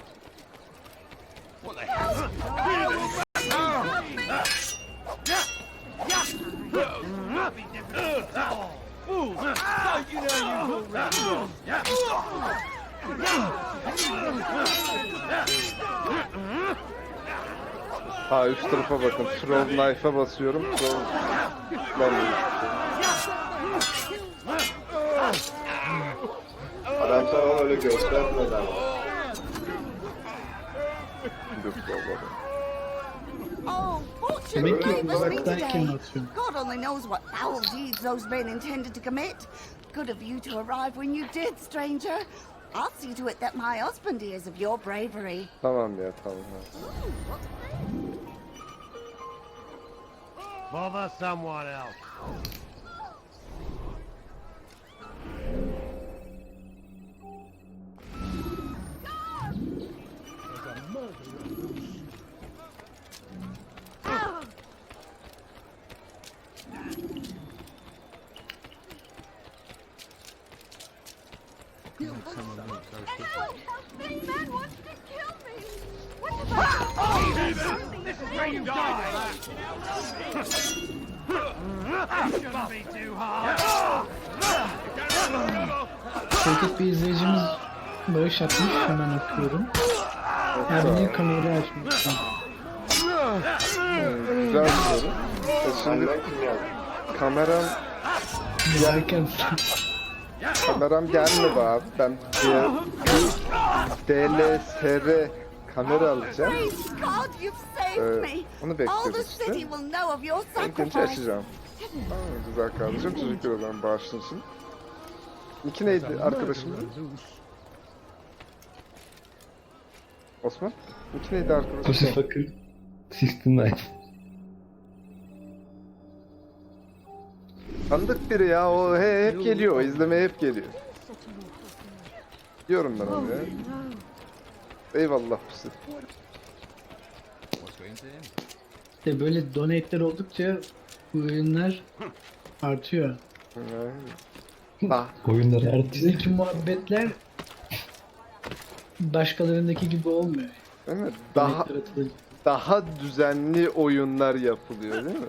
What the hell? Ha üst tarafa bakın. Throw knife'a basıyorum. Throw... Lan Adam sana onu öyle göstermedi ama. dur baba. Oh, Demek fortune ki favors me uzaktan kim today. atıyor? God only knows what foul deeds those men intended to commit. Good of you to arrive when you did, stranger. I'll see to it that my husband hears of your bravery. Tamam ya tamam. Bother someone else. This is where you die! Shouldn't be too hard! Pratik bir izleyicimiz bağış yapmış. Hemen okuyorum. Abi niye kamerayı açmıyorsun? Güzel soru. Şimdi Benden kim yazdı? kameram Güzelken kameram gelmedi abi. Ben DLSR kamera alacağım. Praise God, you've saved me. Onu All the bekliyoruz city işte. will know of your İlk önce sacrifice. açacağım. Tamam güzel kardeşim. Teşekkür ederim bağışın için. Niki neydi arkadaşımın? Osman? Niki neydi arkadaşım? Pussy fucker 69. Tanıdık biri ya o hep geliyor. O izlemeye hep geliyor. Diyorum ben onu ya. Eyvallah pusu. işte böyle donate'ler oldukça bu ürünler artıyor. Ah. Oyunlar artıyor. Bizdeki muhabbetler başkalarındaki gibi olmuyor. Değil mi? Daha Donate'ler atılınca. daha düzenli oyunlar yapılıyor değil mi?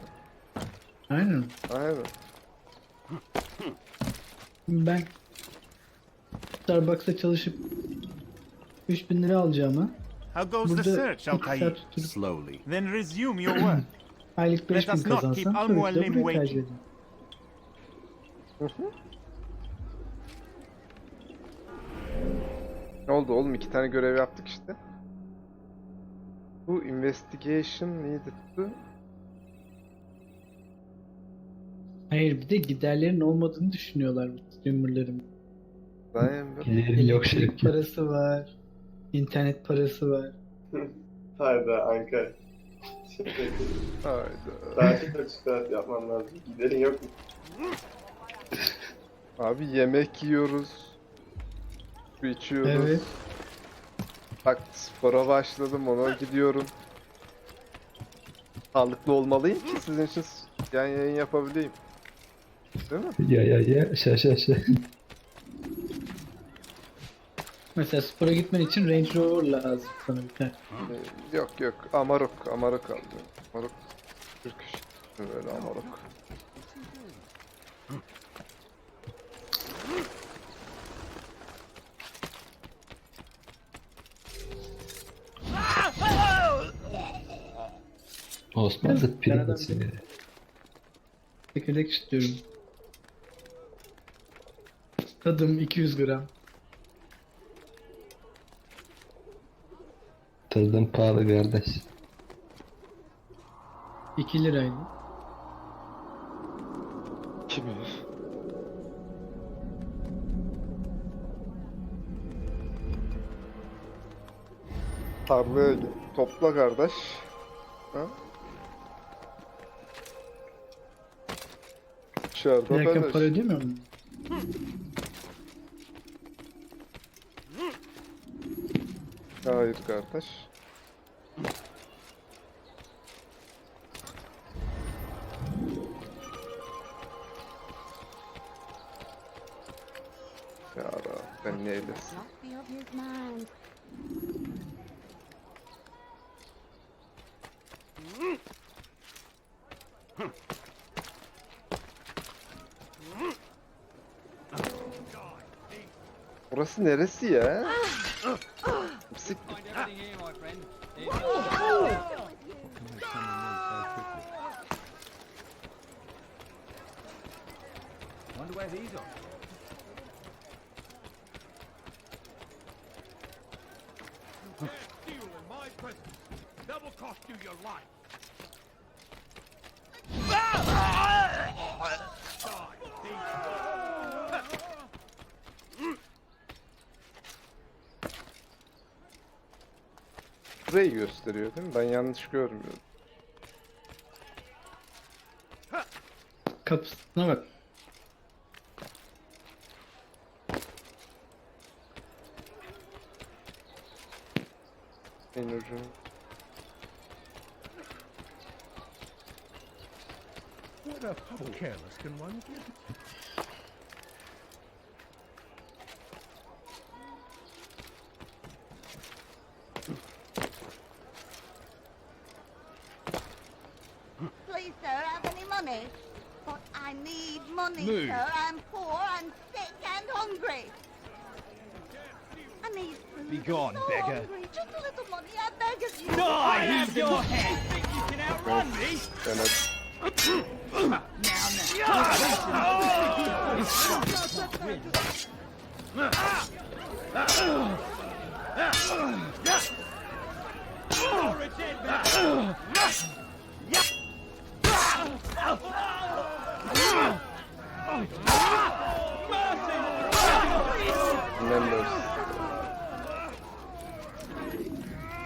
Aynen. Aynen. Ben Starbucks'ta çalışıp 3000 lira alacağıma How goes the burada search, 2 Al-Tayyip? saat tutup Slowly. Then resume your work. aylık Let 5000 us not keep kazansam tabii ki Al-Muallim de burayı tercih waiting. ederim. Ne oldu oğlum? 2 tane görev yaptık işte. Bu investigation neydi? Hayır bir de giderlerin olmadığını düşünüyorlar bu streamerların. Dayan be. Gelirim yok şey Elektrik yok. parası var, internet parası var. Hayda Ankara. Hayda. Daha çok çıkart yapmam lazım. Giderin yok mu? Abi yemek yiyoruz. Su içiyoruz. Evet. Bak spora başladım ona gidiyorum. Sağlıklı olmalıyım ki sizin için yayın yapabileyim. Değil mi? Ya şa. Mesela spora gitmen için Range Rover lazım sana bir tane. Yok Amarok aldı. Amarok Türk iş. Böyle Amarok. Osman da prim seni. Çekirdek istiyorum. Tadım 200 gram. Tadım pahalı kardeş. 2 liraydı. Kim bilir? Tarlaya git. Topla kardeş. Ha? Dışarıda Giderken beleş. para ödemiyor mu? Hayır kardeş. Ya Rab, ben ne eylesin? Must be of his mind. Burası neresi ya? Sik. Wonder where these are. Steal in my presence. That will cost you your life. Burayı gösteriyor değil mi? Ben yanlış görmüyorum. Kapısına bak. En ucu. How careless can one get? Please, sir, have any money? But I need money, Move. sir. I'm poor and sick and hungry. I need food. Be gone, so beggar. Hungry. Just a little money, I beg of you. I have your head! Think you can outrun me? Evet. Members.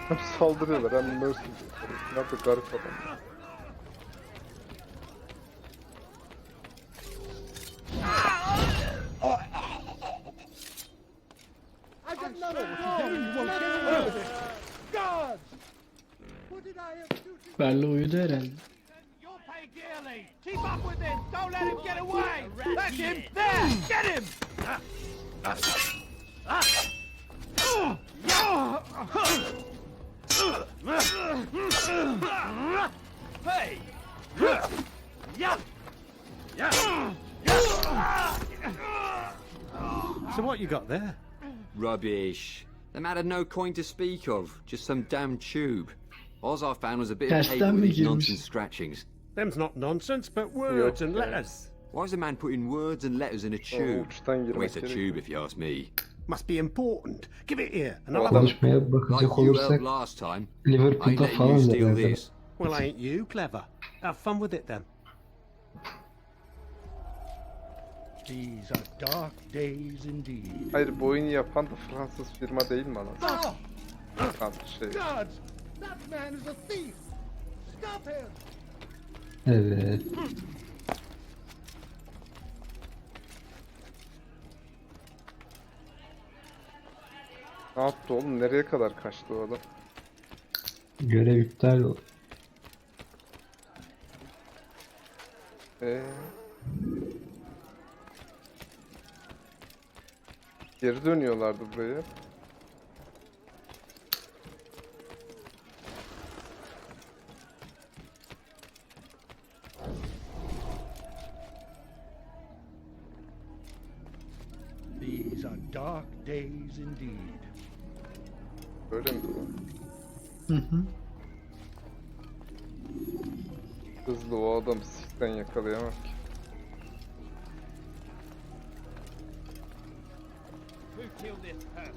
Hem saldırıyorlar hem mercy diyor. Ne yapıyor garip adam. I got none of what you won't get away with it. Guards! What did I ever do to Berli uyudu herhalde. You'll pay dearly. Keep up with this. Don't let him get away. That's him. There. Get him. Hey. So what you got there? Rubbish. The man had no coin to speak of, just some damn tube. All I found was a bit of Tersten paper mi with these girmiş? nonsense scratchings. Them's not nonsense, but words and letters. Why is the man putting words and letters in a tube? uçtan girmek Waste a gerekiyor. tube if you ask me. Must be important. Give it here, and O I'll have adam a... Konuşmaya Like bakacak you olursak helped last time, I ain't Liverpool'da letting falan you da steal benzer. this. Well, ain't you clever? Have fun with it then. These are dark days indeed. Hayır bu oyunu yapan da Fransız firma değil mi anasını? Tamam şey. Guards! That man is a thief! Stop him! Evet. Ne yaptı oğlum? Nereye kadar kaçtı o adam? Görev iptal oldu. Geri dönüyorlardı buraya. dark days indeed. Böyle mi bu? Hı hı. Hızlı o adamı sikten yakalayamam ki. Who killed this person?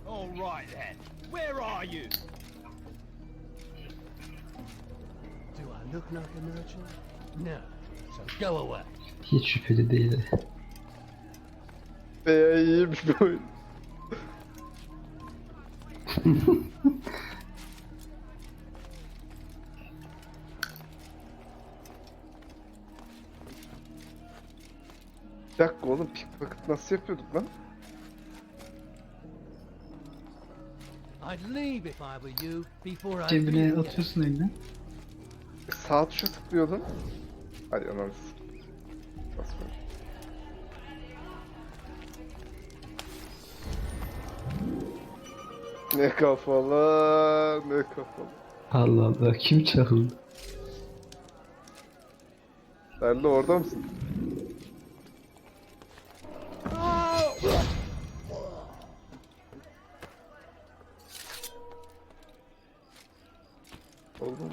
All right then. Where are you? Do I look like a merchant? No. So go away. Hiç şüpheli değil. Veya iyiymiş bu oyun. Bir dakika oğlum, pickpocket nasıl yapıyorduk lan? I'd leave if I were you before I Cebine begin. atıyorsun elini. Sağ tuşa tıklıyordun. Hadi ananı s**eyim. Nasıl böyle? Ne kafalar, ne kafalar. Allah Allah, kim çağırdı? Sen de orada mısın? Oldu mu?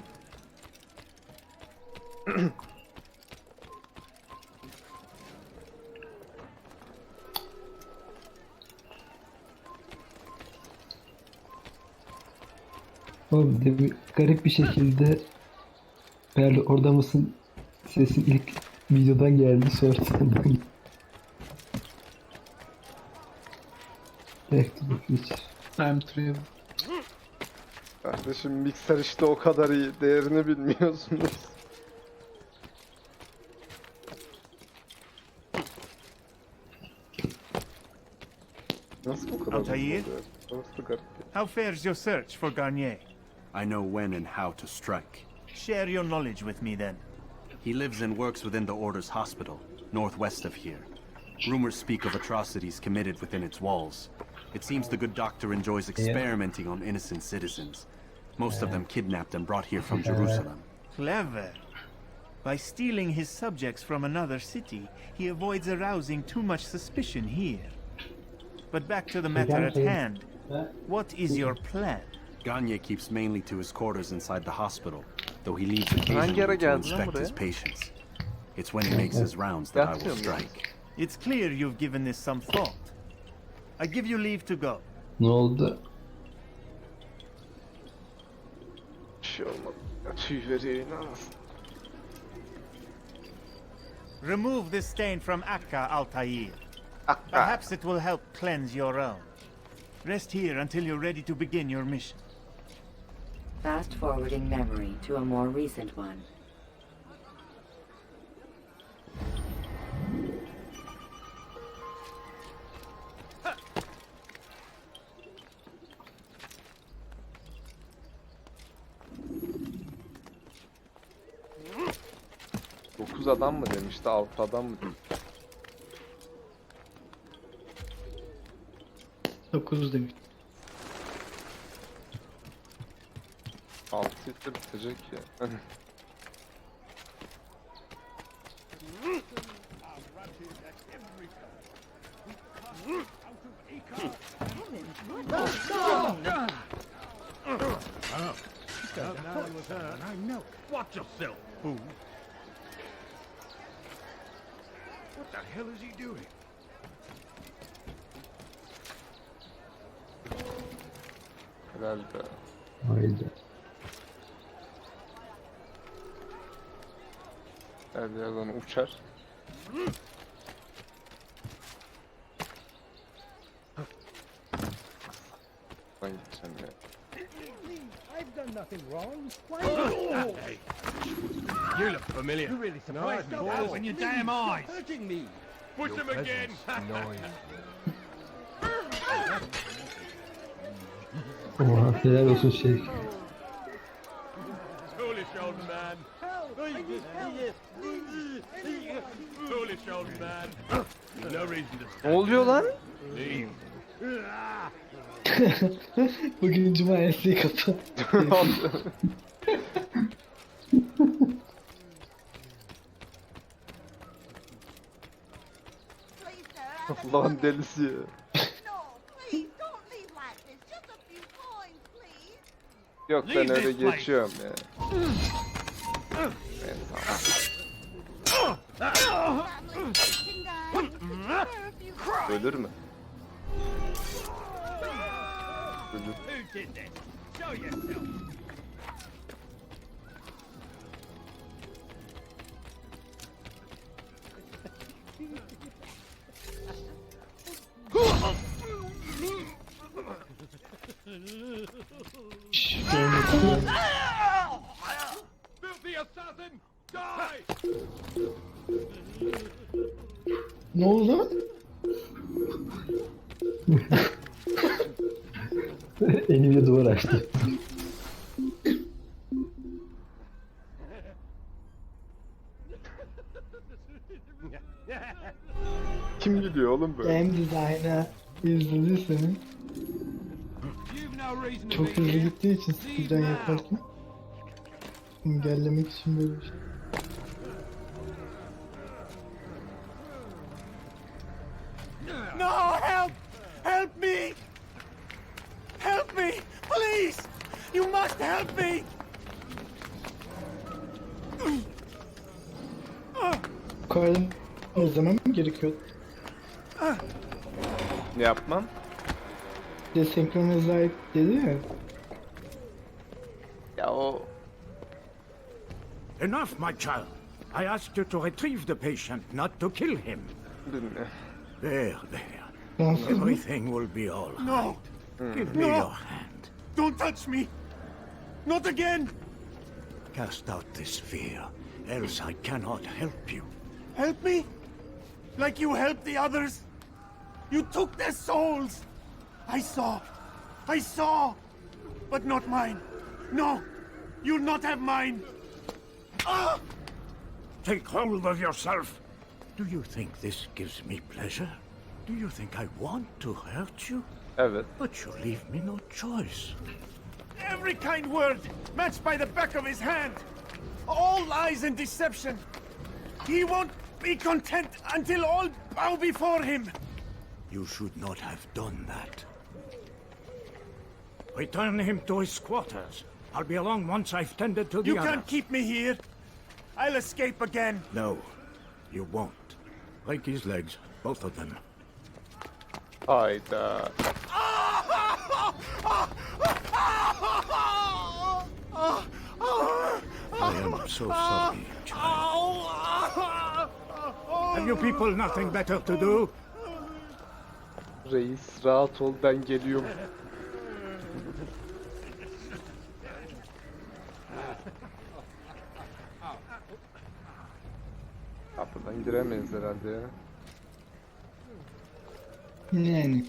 Oğlum garip bir şekilde Berli orada mısın? Sesin ilk videodan geldi, sonra senden geldi. Back to the future. Time travel. Kardeşim mikser işte o kadar iyi. Değerini bilmiyorsunuz. Nasıl bu kadar? Altair? hızlı oluyor? Orası da garip. How fares your search for Garnier? I know when and how to strike. Share your knowledge with me then. He lives and works within the Order's hospital, northwest of here. Rumors speak of atrocities committed within its walls. It seems the good doctor enjoys experimenting on innocent citizens. Most of them kidnapped and brought here from Jerusalem. Clever. By stealing his subjects from another city, he avoids arousing too much suspicion here. But back to the matter at hand. What is your plan? Gagne keeps mainly to his quarters inside the hospital, though he leaves Hangi ara occasionally to geldin lan inspect his buraya? patients. It's when he makes his rounds that I will strike. It's clear you've given this some thought. I give you leave to go. Ne oldu? Bir şey olmadı. Ya, tüy veriyor yine anasını. Remove this stain from Akka, Altair. Perhaps it will help cleanse your own. Rest here until you're ready to begin your mission. Fast forwarding memory to a more recent one. Dokuz adam mı demişti, 6 adam mı demişti? 9 demiş. 6 ise bitecek ya. I know. Watch yourself, fool. What the hell is he doing? Helal be. Haydi. Her yerden uçar. Ben gideceğim ya. I've done nothing wrong. Why you You look familiar. You really surprised me. Open your damn eyes. Hurting me. Push him again. Oha, helal olsun şey. Foolish old man. Help! I need help! foolish, old man. There's no reason to Ne oluyor lan? leave. Bugün cumartesi kapı. Please, sir, have a Allah'ın moment. delisi ya. No, please, don't leave like this. Just a few coins, please. Yok ben Leave öyle this place. geçiyorum ya. Evet, tamam. Family, sitting down. Spare a few coins. Ölür mü? Ölür. Who did this? Show yourself. Şşş, görmedim. Filthy assassin! Die! Ne oldu? Elimle duvar açtı. Kim gülüyor oğlum böyle? Game Designer izlediysen You've no reason to çok be hızlı here. gittiği için speedrun yaparken engellemek için böyle bir şey. No, help! Help me! Help me! Please! You must help me! Yukarıdan izlemem mi gerekiyor? Ne yapmam? Desenkronize dedi ya. Ya o Enough, my child. I asked you to retrieve the patient, not to kill him. bilmiyorum. There, there. Nasıl? Everything will be all right. No! Give me No. your hand. Don't touch me! Not again! Cast out this fear, else I cannot help you. Help me? Like you helped the others? You took their souls! I saw! But not mine! No! You'll not have mine! Ah! Take hold of yourself. Do you think this gives me pleasure? Do you think I want to hurt you? Evet. But you leave me no choice. Every kind word matched by the back of his hand! All lies and deception! He won't be content until all bow before him! You should not have done that. Return him to his quarters. I'll be along once I've tended to the You others. can't keep me here! I'll escape again! No, you won't. Break his legs, both of them. Hayda. I am so sorry, child. Have you people nothing better to do? Reis rahat ol ben geliyorum. Kapıdan giremeyiz herhalde ya. Yani.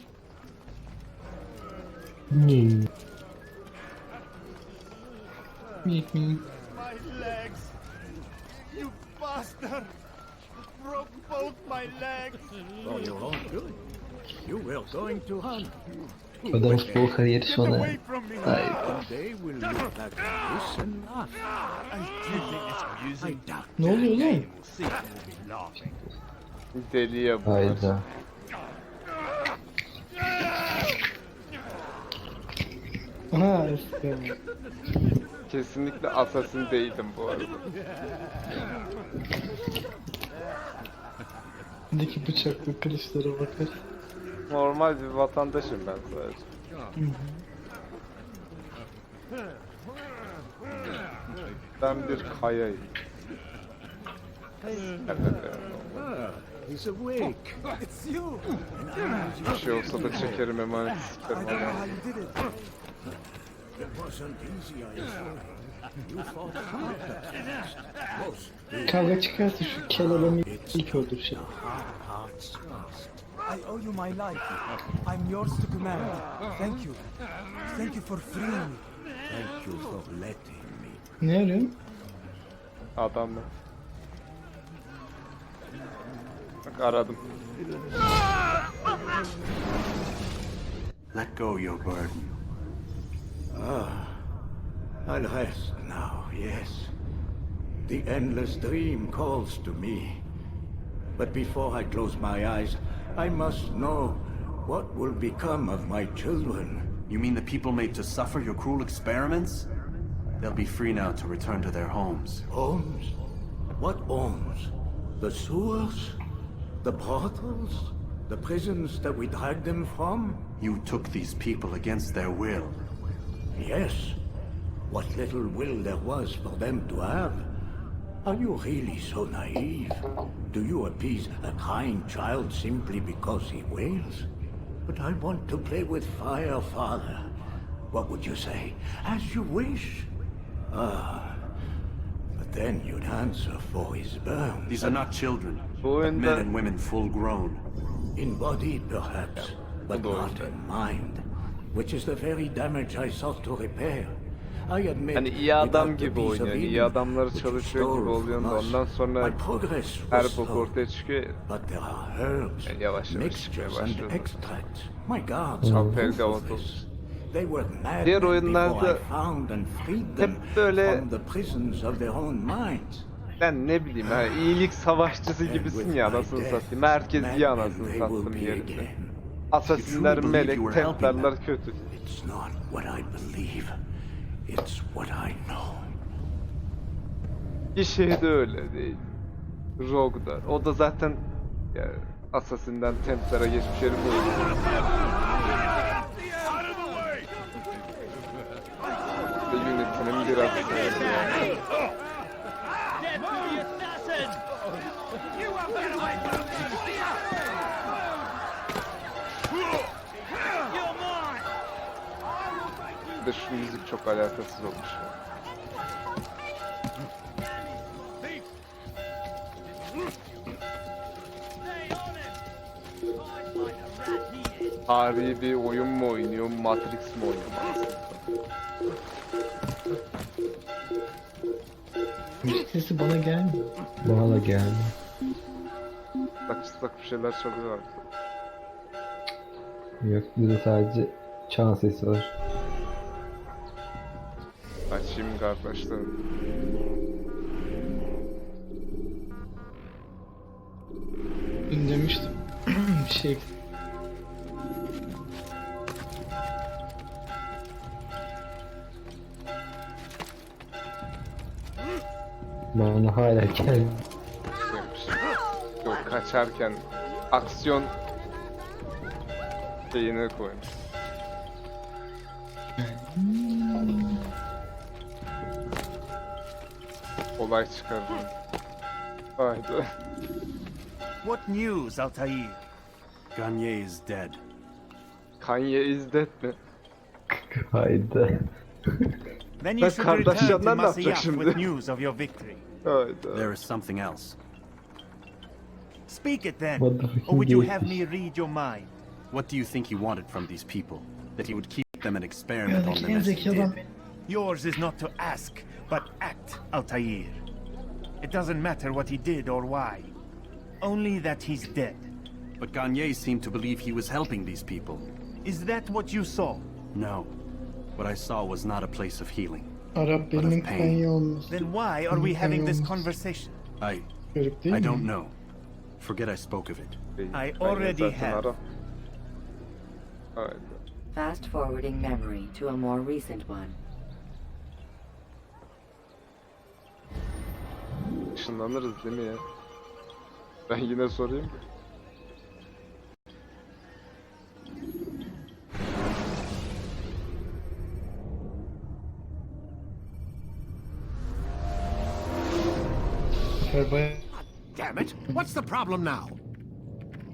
Mik mik. My legs! You bastard! Broke both my legs! Oh, you're all good. You were going to hunt. Adam futbol kariyeri Get sona. away from me! Hayır. One day we'll look back at this and laugh. I do think this music I doubt Ne oluyor lan? will see and will be laughing. Deliye bu. Hayda. Aha eski. Kesinlikle assassin değildim bu arada. Diki bıçaklı kılıçlara bakar. Normal bir vatandaşım ben sadece. Ben bir kayayım. He's awake. It's you! Bir şey olsa da çekerim emanet sikerim ama. You did it! It wasn't easy, I assure you. You fought hard at first. Most Kavga çıkarsa şu kel adamı ilk öldürecek. hearts first. I owe you my life. I'm yours to command. Thank you. Thank you for freeing me. Thank you for letting me. Ne arıyorsun? Adam mı? Bak aradım. Let go your burden. I'll rest now, yes. The endless dream calls to me. But before I close my eyes, I must know what will become of my children. You mean the people made to suffer your cruel experiments? They'll be free now to return to their homes. Homes? What homes? The sewers? The brothels? The prisons that we dragged them from? You took these people against their will. Yes. What little will there was for them to have. Are you really so naive? Do you appease a crying child simply because he wails? But I want to play with fire, Father. What would you say? As you wish. But then you'd answer for his burns. These are not children, but men and women full grown. In body, perhaps, but not in mind. Which is the very damage I sought to repair. I admit, Hani iyi adam without the gibi piece of oynuyor, iyi evil adamları which çalışıyor you gibi stole oluyor da from us, ondan sonra my progress her was bok slow. ortaya çıkıyor. But there are herbs, Yani yavaş yavaş çıkmaya mixtures and başlıyor. extracts. My gods are Çok proof of pergavotos. this. They were mad Diğer before oyunlarda I found and freed them hep böyle from the prisons of their own minds. ben ne bileyim ha iyilik savaşçısı gibisin ya anasını satayım. Herkes iyi anasını sattım yerinde. Asasinler melek, Templarlar kötü. It's not what I believe. It's what I know. Bir şey de öyle değil. Rogue'da. O da zaten yani Assassin'den Templar'a geçmiş herif oynuyor. Unit'inin biraz yani. Bir de şu müzik çok alakasız olmuş ya. Tarihi bir oyun mu oynuyor, Matrix mi oynuyor aslında? Müzik sesi bana gelmiyor. Bana da geldi. Çıslak bir şeyler çalıyor artık. Yok, burada sadece çan sesi var. Açayım kardeşlerim. Dün demiştim. Bir şey. Bana hala geldi. Yok kaçarken aksiyon şeyine koymuş. Olay çıkardım. Haydi. What news, Altair? Gagne is dead. Kanye is dead mi? Haydi. Then you should return to Kardashian'dan ne yapacak Masyaf şimdi? with news of your victory. Haydi. There is something else. Speak it then, What the or fucking would you gate have is- me read your mind? What do you think he wanted from these people? That he would keep them and experiment on Dünyadaki them en as he zeki adam did? benim. Yours is not to ask, but act, Altair. It doesn't matter what he did or why. Only that he's dead. But Gagne seemed to believe he was helping these people. Is that what you saw? No. What I saw was not a place of healing. Arap birinin pain. Kanye olması. Then why are we having this olmaz. conversation? Garip değil I mi? don't know. Forget I spoke of it. I already have. Haydi. Fast forwarding memory to a more recent one. Işınlanırız değil mi ya? Ben yine sorayım. Damn it! What's the problem now?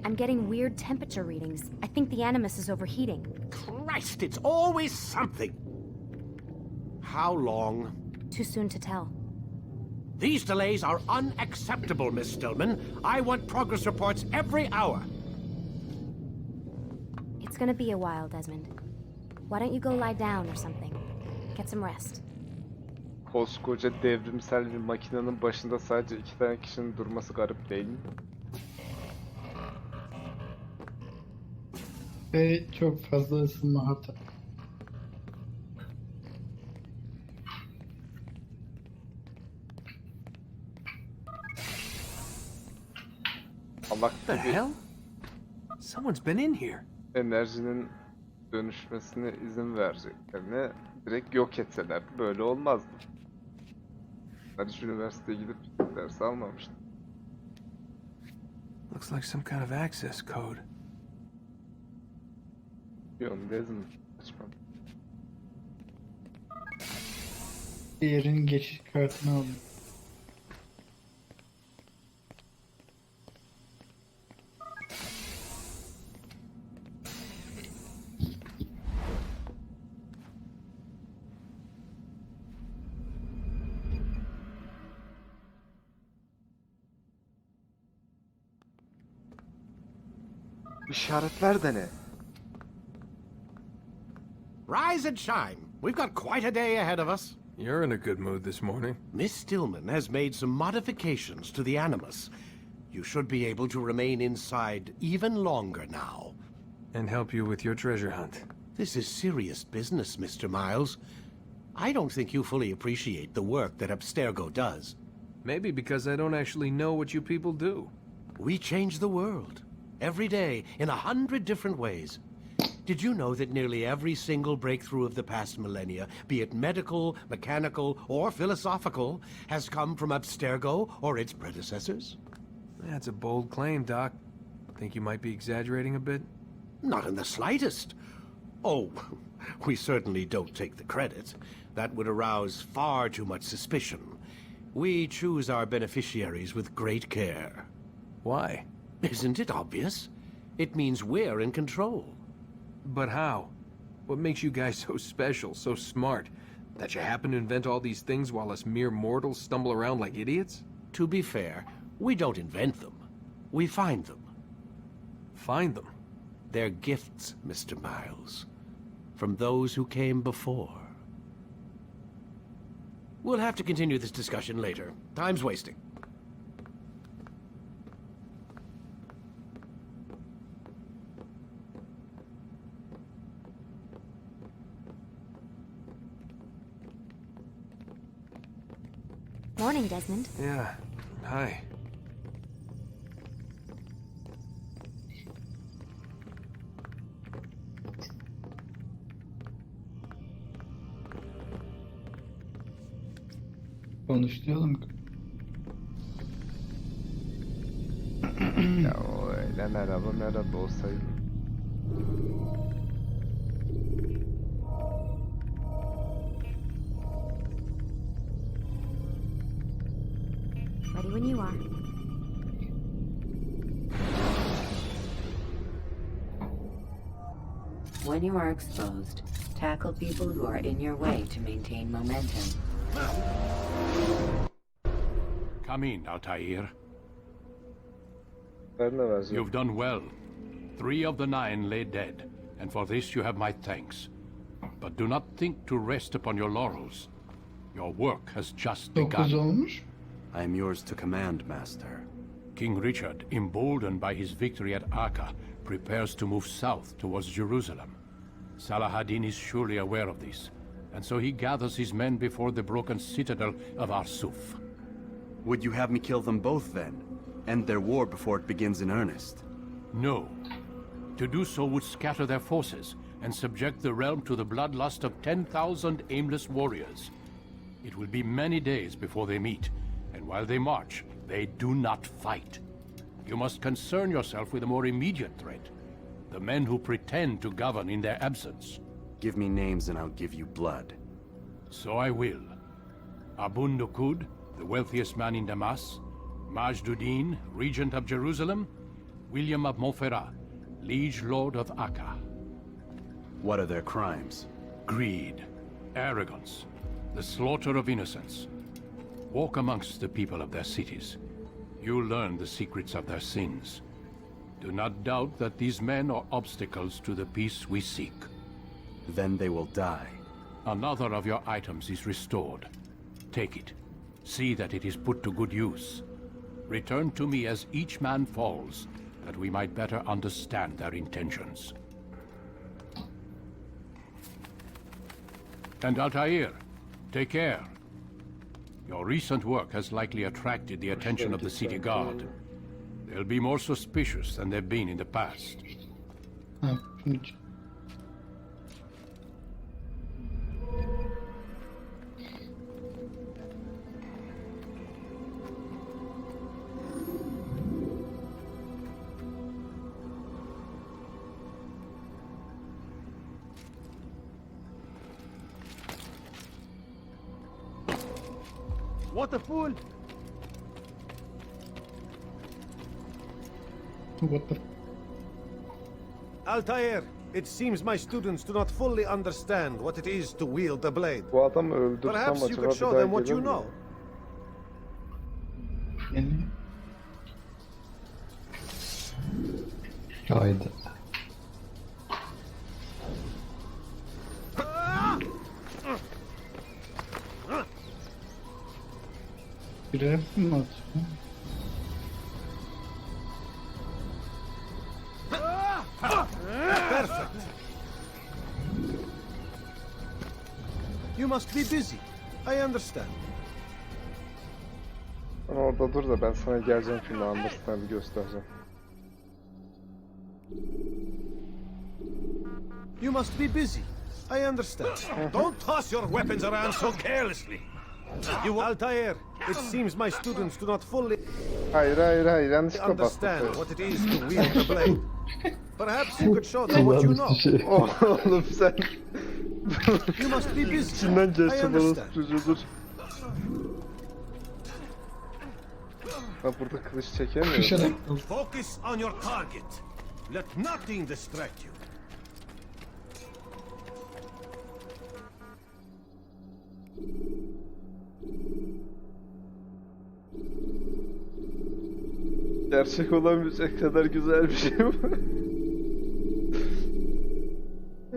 I'm getting weird temperature readings. I think the Animus is overheating. Christ, it's always something. How long? Too soon to tell. These delays are unacceptable, Miss Stillman. I want progress reports every hour. It's gonna be a while, Desmond. Why don't you go lie down or something? Get some rest. Koskoca devrimsel bir makinenin başında sadece 2 tane kişinin durması garip değil mi? Ve çok fazla ısınma hata. Salak The gibi hell? Someone's been in here. enerjinin dönüşmesine izin vereceklerini direkt yok etseler böyle olmazdı. Ben hiç üniversiteye gidip ders almamıştım. Looks like some kind of access code. Yok Desmond. Açmam. Diğerinin geçiş kartını aldım. İşaretler de ne? Rise and shine. We've got quite a day ahead of us. You're in a good mood this morning. Miss Stillman has made some modifications to the Animus. You should be able to remain inside even longer now. And help you with your treasure hunt. This is serious business, Mr. Miles. I don't think you fully appreciate the work that Abstergo does. Maybe because I don't actually know what you people do. We change the world. Every day, in 100 different ways. Did you know that nearly every single breakthrough of the past millennia, be it medical, mechanical, or philosophical, has come from Abstergo or its predecessors? That's a bold claim, Doc. Think you might be exaggerating a bit? Not in the slightest. Oh, we certainly don't take the credit. That would arouse far too much suspicion. We choose our beneficiaries with great care. Why? Isn't it obvious? It means we're in control. But how? What makes you guys so special, so smart? That you happen to invent all these things while us mere mortals stumble around like idiots? To be fair, we don't invent them. We find them. Find them? They're gifts, Mr. Miles. From those who came before. We'll have to continue this discussion later. Time's wasting. Morning, Desmond. Yeah. Hi. Konuşturalım. Ya o öyle merhaba olsaydı. Ready when you are. When you are exposed, tackle people who are in your way to maintain momentum. Come in, Altair. You've You've done well. 3 of the 9 lay dead, and for this you have my thanks. But do not think to rest upon your laurels. Your work has just 9 begun. olmuş. I am yours to command, Master. King Richard, emboldened by his victory at Acre, prepares to move south towards Jerusalem. Salah-ad-Din is surely aware of this, and so he gathers his men before the broken citadel of Arsuf. Would you have me kill them both then? End their war before it begins in earnest? No. To do so would scatter their forces and subject the realm to the bloodlust of 10,000 aimless warriors. It will be many days before they meet, and while they march, they do not fight. You must concern yourself with a more immediate threat. The men who pretend to govern in their absence. Give me names and I'll give you blood. So I will. Abun Nukud, the wealthiest man in Damas. Majduddin, regent of Jerusalem. William of Montferrat, liege lord of Acre. What are their crimes? Greed, arrogance, the slaughter of innocents. Walk amongst the people of their cities. You'll learn the secrets of their sins. Do not doubt that these men are obstacles to the peace we seek. Then they will die. Another of your items is restored. Take it. See that it is put to good use. Return to me as each man falls, that we might better understand their intentions. And Altair, take care. Your recent work has likely attracted the attention of the city guard. They'll be more suspicious than they've been in the past. Ha, What a fool! what the... Altair, it seems my students do not fully understand what it is to wield the blade. Bu adamı öldürsem Perhaps you acaba could bir show daha them what gelir you mi? know. Haydi. Birer mi atıyor? Perfect. You must be busy. I understand. Sen orada dur da ben sana geleceğim şimdi Understand'ı göstereceğim. You must be busy. I understand. Don't toss your weapons around so carelessly. Altair, it seems my students do not fully Hayır yanlışlıkla understand bastım. what it is to wield the blade. Perhaps you could show them what you know. Oğlum sen You must be busy. içinden I geçti bana understand. çocuğudur. Ben burada kılıç çekemiyorum. Focus on your target. Let nothing distract you. Gerçek olamayacak kadar güzel bir şey bu.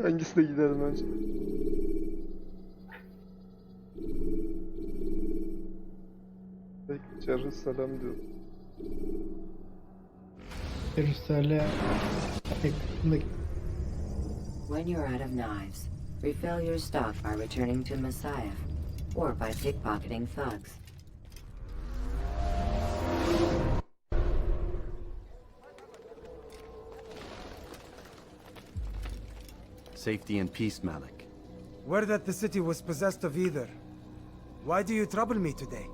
Hangisine gidelim önce? Peki Jerusalem diyor. Jerusalem. When you're out of knives, refill your stock by returning to Messiah, or by pickpocketing thugs. Safety and peace, Malik. Word that the city was possessed of either. Why do you trouble me today?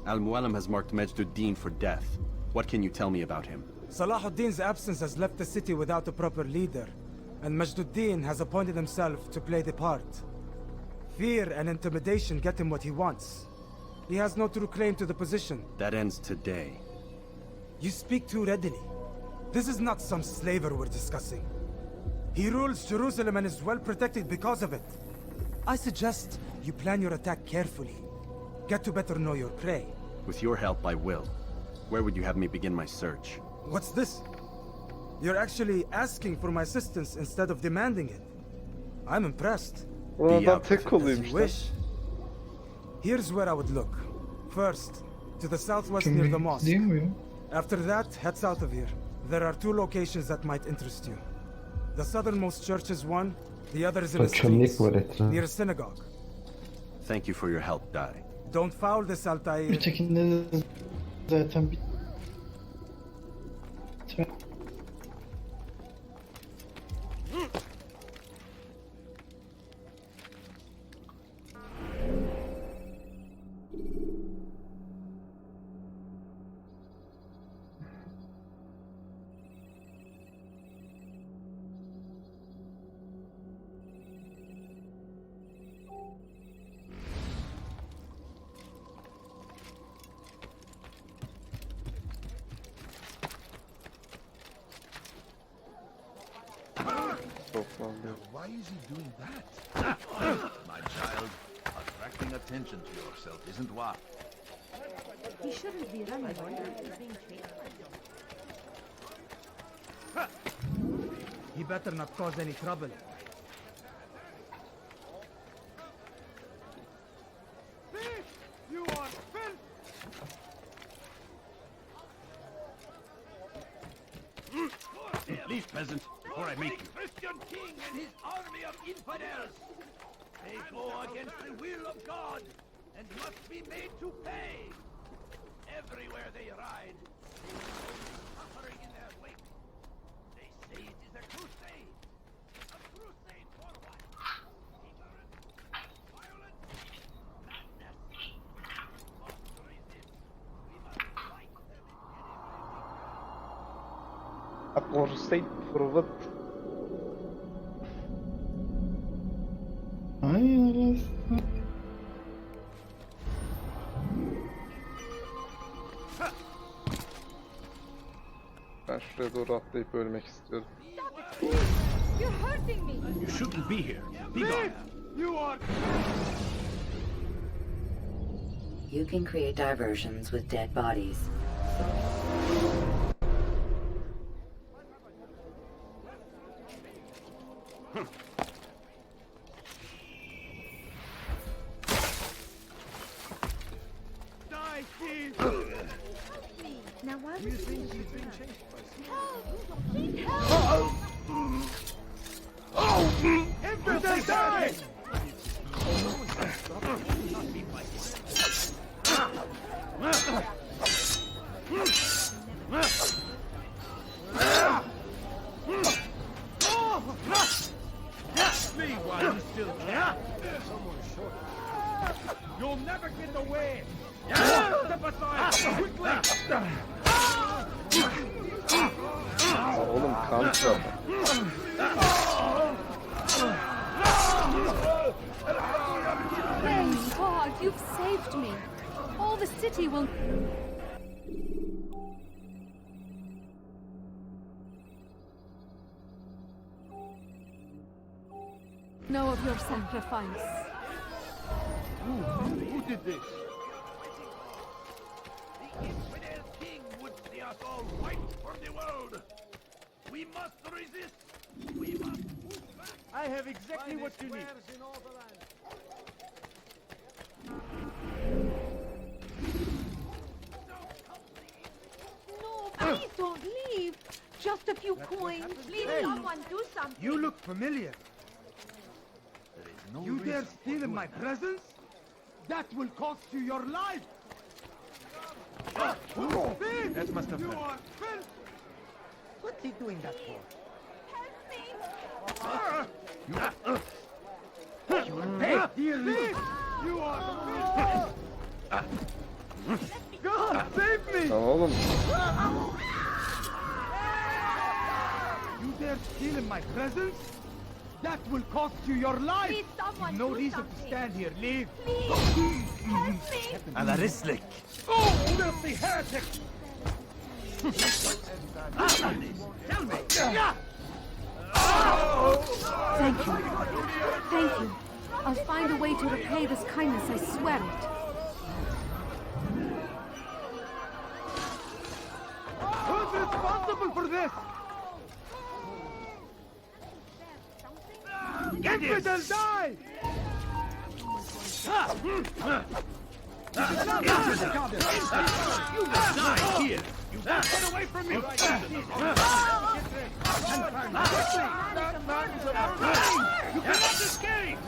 Al-Mualim has marked Majduddin for death. What can you tell me about him? Salahuddin's absence has left the city without a proper leader, and Majduddin has appointed himself to play the part. Fear and intimidation get him what he wants. He has no true claim to the position. That ends today. You speak too readily. This is not some slaver we're discussing. He rules Jerusalem and is well protected because of it. I suggest you plan your attack carefully. Get to better know your prey. With your help, I will. Where would you have me begin my search? What's this? You're actually asking for my assistance instead of demanding it. I'm impressed. Ulan adam tek As koluymuş you lan. wish. Here's where I would look. First, to the southwest near the mosque. After that, head south of here. There are two locations that might interest you. The southernmost church is one, the other is in the streets, near a synagogue. Thank you for your help, Dai. Don't foul this, Altair. Ötekinde zaten bir... Why is he doing that? My child, attracting attention to yourself isn't what? He shouldn't be running like that. He's being chased. He better not cause any trouble. You are filth! Leave, peasant, before I make you. Christian king and his army of infidels! They go against the will of God and must be made to pay. Everywhere they ride, they are suffering in their wake. They say it is a crusade. A crusade for what? Ignorance, violence, madness. We must resist. We must fight them in any way we can. A crusade for what? Ay arasında. Ben şuraya doğru atlayıp ölmek istiyorum. You're hurting me. You shouldn't be here. Be gone. You are. You can create diversions with dead bodies. Die, Steve. Now why Do you think he's been chased by someone? Help! Infidel, die! Flee while you still can. You'll never get away. Step aside, quickly. Oğlum kanka. Thank God, you've saved me. All the city will... know of your sacrifice. Who did this? The infidel king would see us all fight for the world. We must resist. We must move back. I have exactly what you need. No, please don't leave. Just a few coins. Please, someone do something. You look familiar. You dare steal in my presence? That will cost you your life. That must have You hurt. are filth. What's he doing that for? You will pay dearly. You are God, save me! Lan oğlum. You dare steal in my presence? That will cost you your life! Please, someone No do reason something. to stand here. Leave! Please, help me. Ala Rislik! Oh, filthy heretic! Tell me! Thank you. Thank you. I'll find a way to repay this kindness, I swear it. Who's responsible for this? Get him! Infidel, die! You will die here! You get away from me! You cannot escape!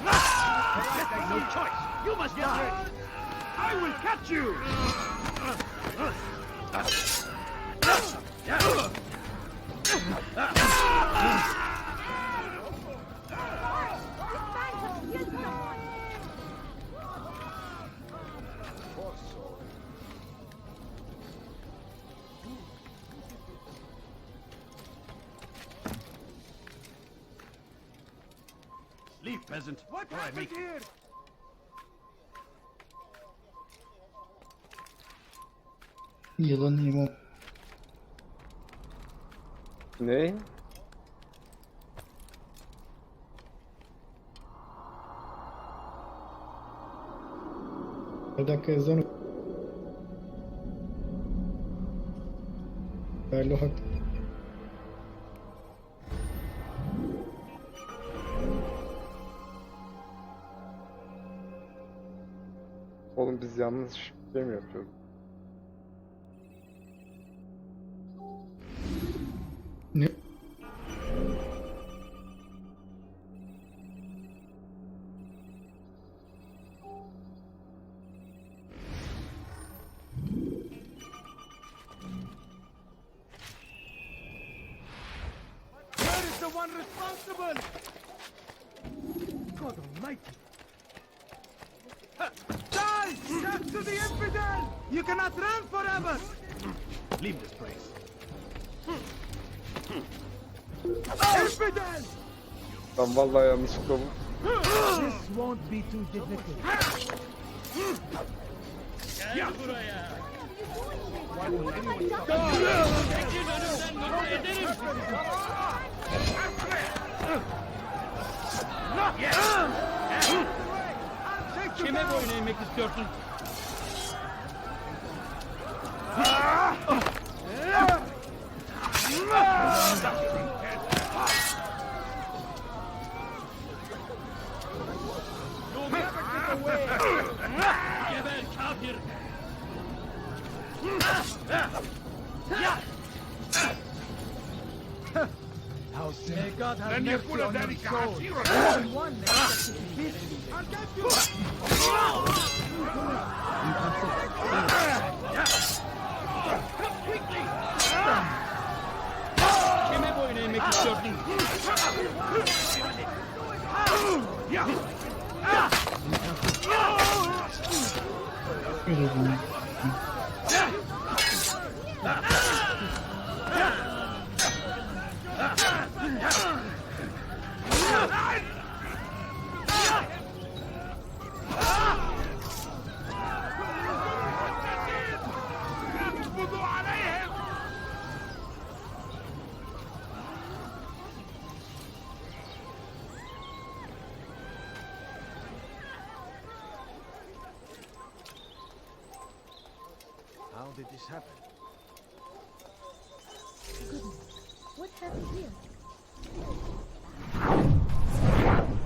There's no choice! You must die! I will catch you! Leave, peasant. What or I happened make here? Yılan imam. Ne? Bir dakika ezan. Berlo haklı. Oğlum biz yanlış bir şey mi yapıyoruz? Ne? the one responsible! God almighty! Die! Death to the infidel! You cannot run forever! Leave this place. Infidel! Lan vallahi yanlışlıkla bu. This won't be too difficult. Gel buraya. Kime boyun eğmek istiyorsun? Geber kafir! May God have mercy on your soul. Only one makes it to peace. I'll get you! Kime boyun eğmek istiyorsun? How did this happen? What happened here?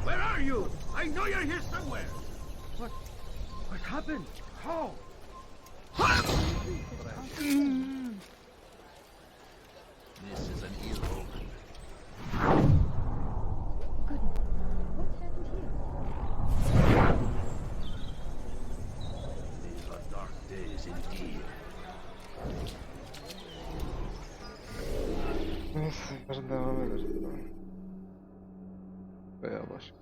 Where are you? I know you're here somewhere. What happened? How? This is an ill omen. What happened here? These are dark days indeed. Neyse yarın devam ederiz. Veya başka.